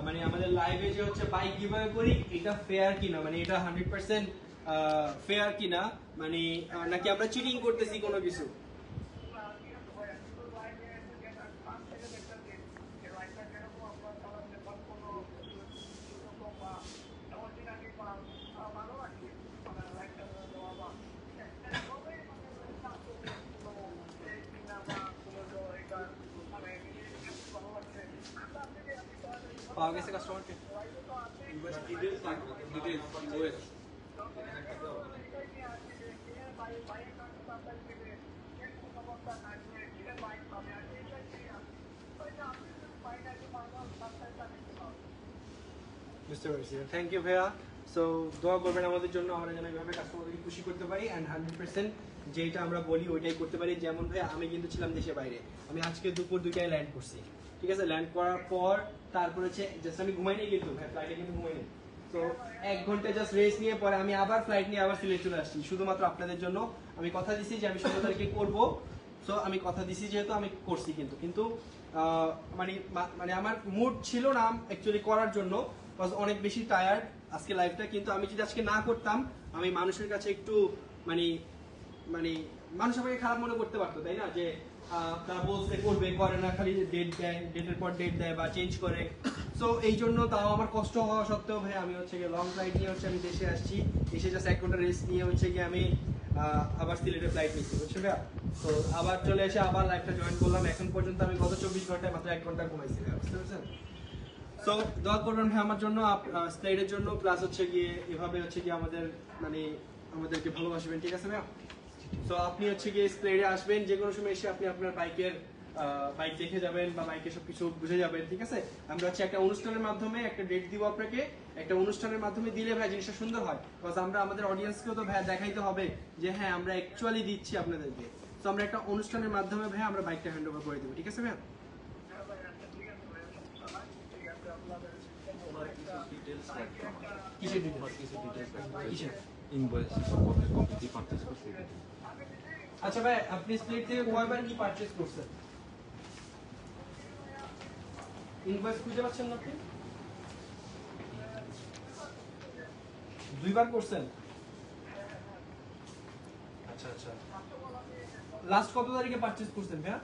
মানে আমাদের লাইভে যে হচ্ছে বাইক গিভঅ্যাওয়ে করি এটা ফেয়ার কিনা, মানে এটা 100% ফেয়ার কিনা, মানে নাকি আমরা চিটিং করতেছি কোনো কিছু। পাওয়া গেছে কাস্টমারকে বুঝতে পারছি। থ্যাংক ইউ ভাইয়া। সো দোয়া করবেন আমাদের জন্য, আমরা যেন এইভাবে কাস্টমারদেরকে খুশি করতে পারি অ্যান্ড 100% যেটা আমরা বলি ওইটাই করতে পারি। যেমন ভাইয়া আমি কিন্তু ছিলাম দেশের বাইরে, আমি আজকে দুপুর 2টায় ল্যান্ড করছি, ঠিক আছে। ল্যান্ড করার পর তারপর হচ্ছে জাস্ট আমি ঘুমাইনি, কিন্তু ভাই ফ্লাইটে কিন্তু ঘুমাইনি। তো 1 ঘন্টা জাস্ট রেস্ট নিয়ে পরে আমি আবার ফ্লাইট নিয়ে আবার সিলেট চলে আসছি শুধুমাত্র আপনাদের জন্য। আমি কথা দিছি যে আমি 16 তারিখে করবো, সো আমি কথা দিছি যেহেতু আমি করছি। কিন্তু মানে মানে আমার মুড ছিল না অ্যাকচুয়ালি করার জন্য, অনেক বেশি টায়ার্ড আজকে লাইফটা। কিন্তু আমি যদি আজকে না করতাম আমি মানুষের কাছে একটু মানে মানে মানুষ আমাকে খারাপ মনে করতে পারতো, তাই না? যে তারা বলছে করবে, করে না, খালি ডেট দেয়, ডেটের পর ডেট দেয় বা চেঞ্জ করে। সো এই জন্য তাও আমার কষ্ট হওয়া সত্ত্বেও ভাই আমি হচ্ছে গিয়ে লং ফ্লাইট নিয়ে হচ্ছে আমি দেশে আসছি, এসে জাস্ট 1 ঘন্টা রেস্ট নিয়ে হচ্ছে গিয়ে আমি আবার সিলেটে ফ্লাইট নিচ্ছি, বুঝছো ভাইয়া। তো আবার চলে এসে আবার লাইফটা জয়েন করলাম। এখন পর্যন্ত আমি গত 24 ঘন্টায় মাত্র 1 ঘন্টা ঘুমাইছি, বুঝতে পারছেন? সো দোয়া করবেন ভাই আমার জন্য, স্প্লাইডের জন্য, প্লাস হচ্ছে গিয়ে এভাবে হচ্ছে গিয়ে আমাদের মানে আমাদেরকে ভালোবাসবেন, ঠিক আছে ভাইয়া? সো আপনি হচ্ছে গিয়ে স্প্লাইডে আসবেন, যে কোনো সময় এসে আপনি আপনার বাইকের বাইক দেখে যাবেন বা বাইকের সবকিছু বুঝে যাবেন, ঠিক আছে। আমরা হচ্ছে একটা অনুষ্ঠানের মাধ্যমে একটা ডেট দিব আপনাকে, একটা অনুষ্ঠানের মাধ্যমে দিলে ভাই জিনিসটা সুন্দর হয়। বিকজ আমরা আমাদের অডিয়েন্সকেও তো ভাই দেখাইতে হবে যে হ্যাঁ আমরা অ্যাকচুয়ালি দিচ্ছি আপনাদেরকে। সো আমরা একটা অনুষ্ঠানের মাধ্যমে ভাই আমরা বাইকটা হ্যান্ড ওভার করে দেবো, ঠিক আছে ভাইয়া? কিসের ডিটেইলস? ইনভয়েস কমপ্লিটলি পারচেজ করছি। আচ্ছা ভাই, আপনি স্প্লিট থেকে কয়বার কি পারচেজ করছেন? ইনভয়েস খুঁজে পাচ্ছেন না আপনি? 2বার করছেন? আচ্ছা আচ্ছা। লাস্ট কত তারিখে পারচেজ করছেন ভাইয়া?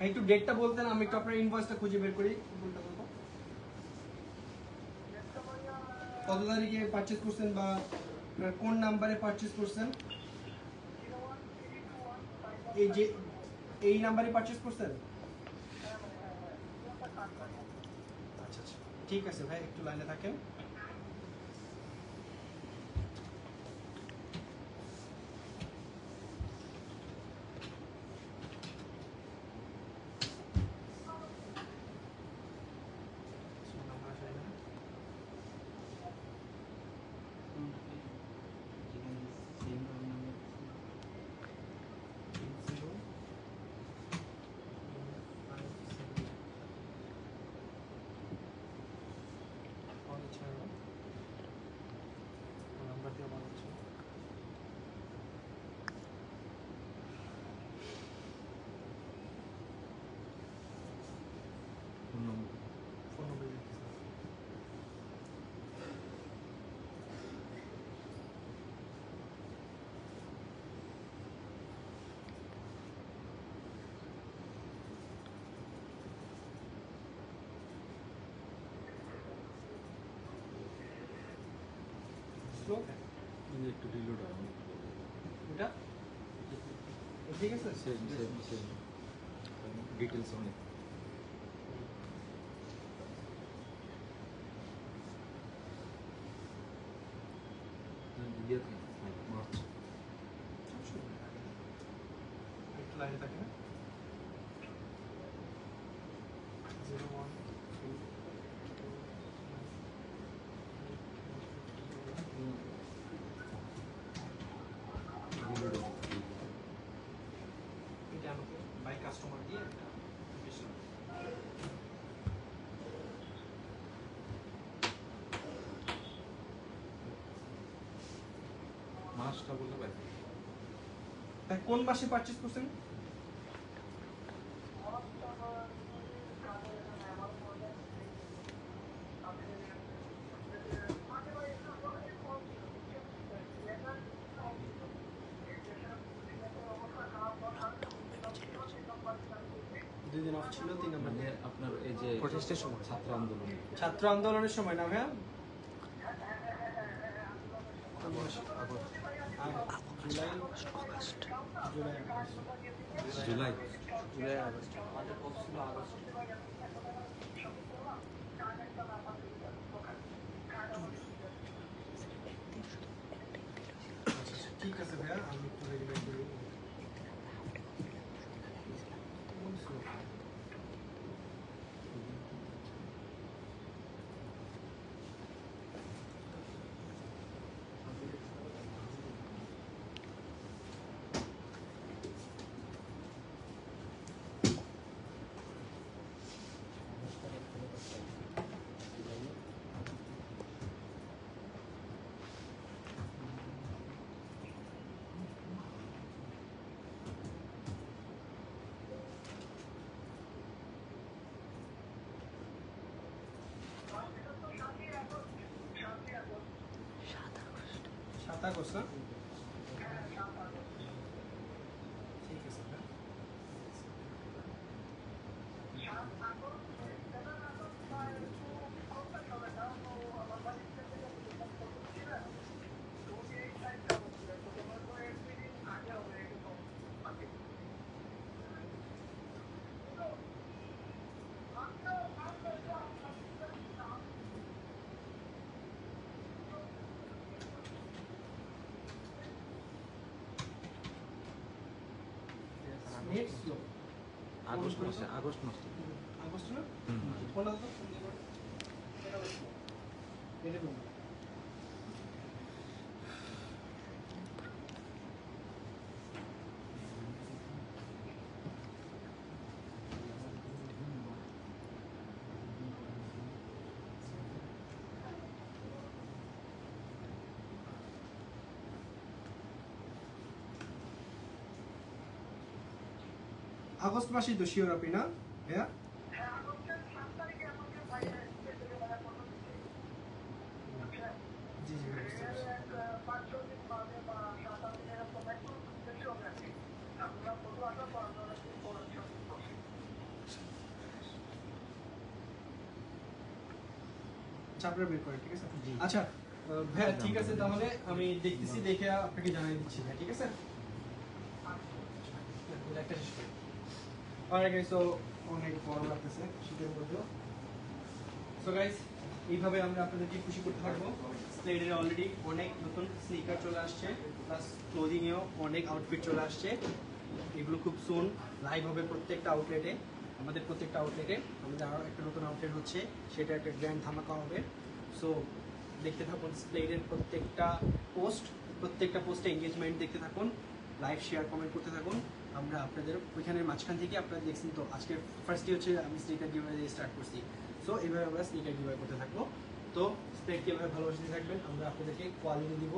একটু ডেটটা বলতেন, আমি একটু আপনার ইনভয়েসটা খুঁজে বের করি। কত তারিখে পারচেজ করছেন বা কোন নাম্বারে পারচেজ করছেন? এই যে এই নাম্বারে পারচেজ করছেন? আচ্ছা আচ্ছা, ঠিক আছে ভাই, একটু লাইনে থাকেন। একটু রিলোড হয়। এটা ঠিক আছে সেম ডিটেলস অনেক ইয়ে মার্চ একটু লাইনে থাকে না 01 এটা আমাকে বাই কাস্টমার দিয়ে একটা application। মাসটা বললে ভাই ভাই কোন মাসে পারচেজ করছেন? দুই দিন অফ ছিল, 3 নম্বর মানে আপনার এই যে প্রোটেস্টের সময়, ছাত্র আন্দোলন ছাত্র আন্দোলনের সময় না ভাইয়া? জুলাই জুলাই জুলাই আগস্ট আমাদের কোর্স ছিল আগস্ট। ঠিক আছে ভাইয়া, আমি একটু ভেরিফাই করি। সাত আগস্ট না? ঠিক আছে ভাইয়া। Net slow. আগস্ট মাসে আগস্ট আগস্ট না? কোনটা তো? এটা কোনটা? আগস্ট মাসেই তো শিওর আপনি না ভাইয়া? জি জি বুঝতে পারছি। চাপড়া বের করে, ঠিক আছে? আচ্ছা ভাইয়া ঠিক আছে, তাহলে আমি দেখতেছি, দেখে আপনাকে জানিয়ে দিচ্ছি ভাই, ঠিক আছে? একটা শেষ করি। অলরাইট গাইস, সো অনেক বড় লাগতেছে শীতের মধ্যে। সো গাইস, এইভাবে আমরা আপনাদেরকে খুশি করতে থাকবো। স্লেডের অলরেডি অনেক নতুন স্নিকার চলে আসছে, প্লাস ক্লোদিংয়েও অনেক আউটফিট চলে আসছে। এগুলো খুব সুন লাইভ হবে প্রত্যেকটা আউটলেটে। আমাদের প্রত্যেকটা আউটলেটে আমাদের আরও একটা নতুন আউটলেট হচ্ছে, সেটা একটা গ্র্যান্ড ধামাকা হবে। সো দেখতে থাকুন স্লেডের প্রত্যেকটা পোস্টে এঙ্গেজমেন্ট দেখতে থাকুন, লাইভ শেয়ার কমেন্ট করতে থাকুন। আমরা আপনাদের ওইখানের মাঝখান থেকে আপনারা দেখছেন তো, আজকে ফার্স্টে হচ্ছে আমি স্নিকার গিভওয়ে দিয়ে স্টার্ট করছি। সো এইভাবে আমরা স্নিকার গিভওয়ে করতে থাকবো। তো স্প্রেডকে এভাবে ভালোবাসতে থাকবেন, আমরা আপনাদেরকে কোয়ালিটি দিব।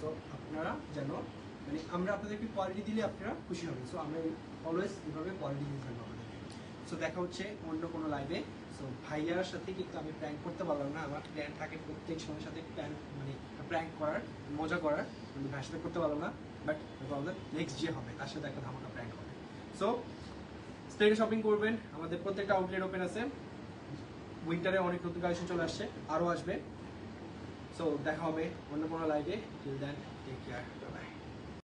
সো আপনারা যেন মানে আমরা আপনাদেরকে কোয়ালিটি দিলে আপনারা খুশি হবেন। সো আমরা অলওয়েজ এভাবে কোয়ালিটি দিতে থাকবো আপনাদেরকে। সো দেখা হচ্ছে অন্য কোনো লাইভে। সো ভাইয়ার সাথে কিন্তু আমি প্র্যাঙ্ক করতে পারলাম না, আমার প্ল্যান থাকে প্রত্যেক সময়ের সাথে প্র্যাঙ্ক করার, মজা করার, কিন্তু ভাইয়ের সাথে করতে পারলাম না। বাট নেক্সট যে হবে তার সাথে একটা ধামাকা প্র্যাঙ্ক হবে। সো স্টেডে শপিং করবেন, আমাদের প্রত্যেকটা আউটলেট ওপেন আছে। উইন্টারে অনেক নতুন কালেকশন চলে আসছে, আরও আসবে। সো দেখা হবে অন্য কোনো লাইভে। Till then take care.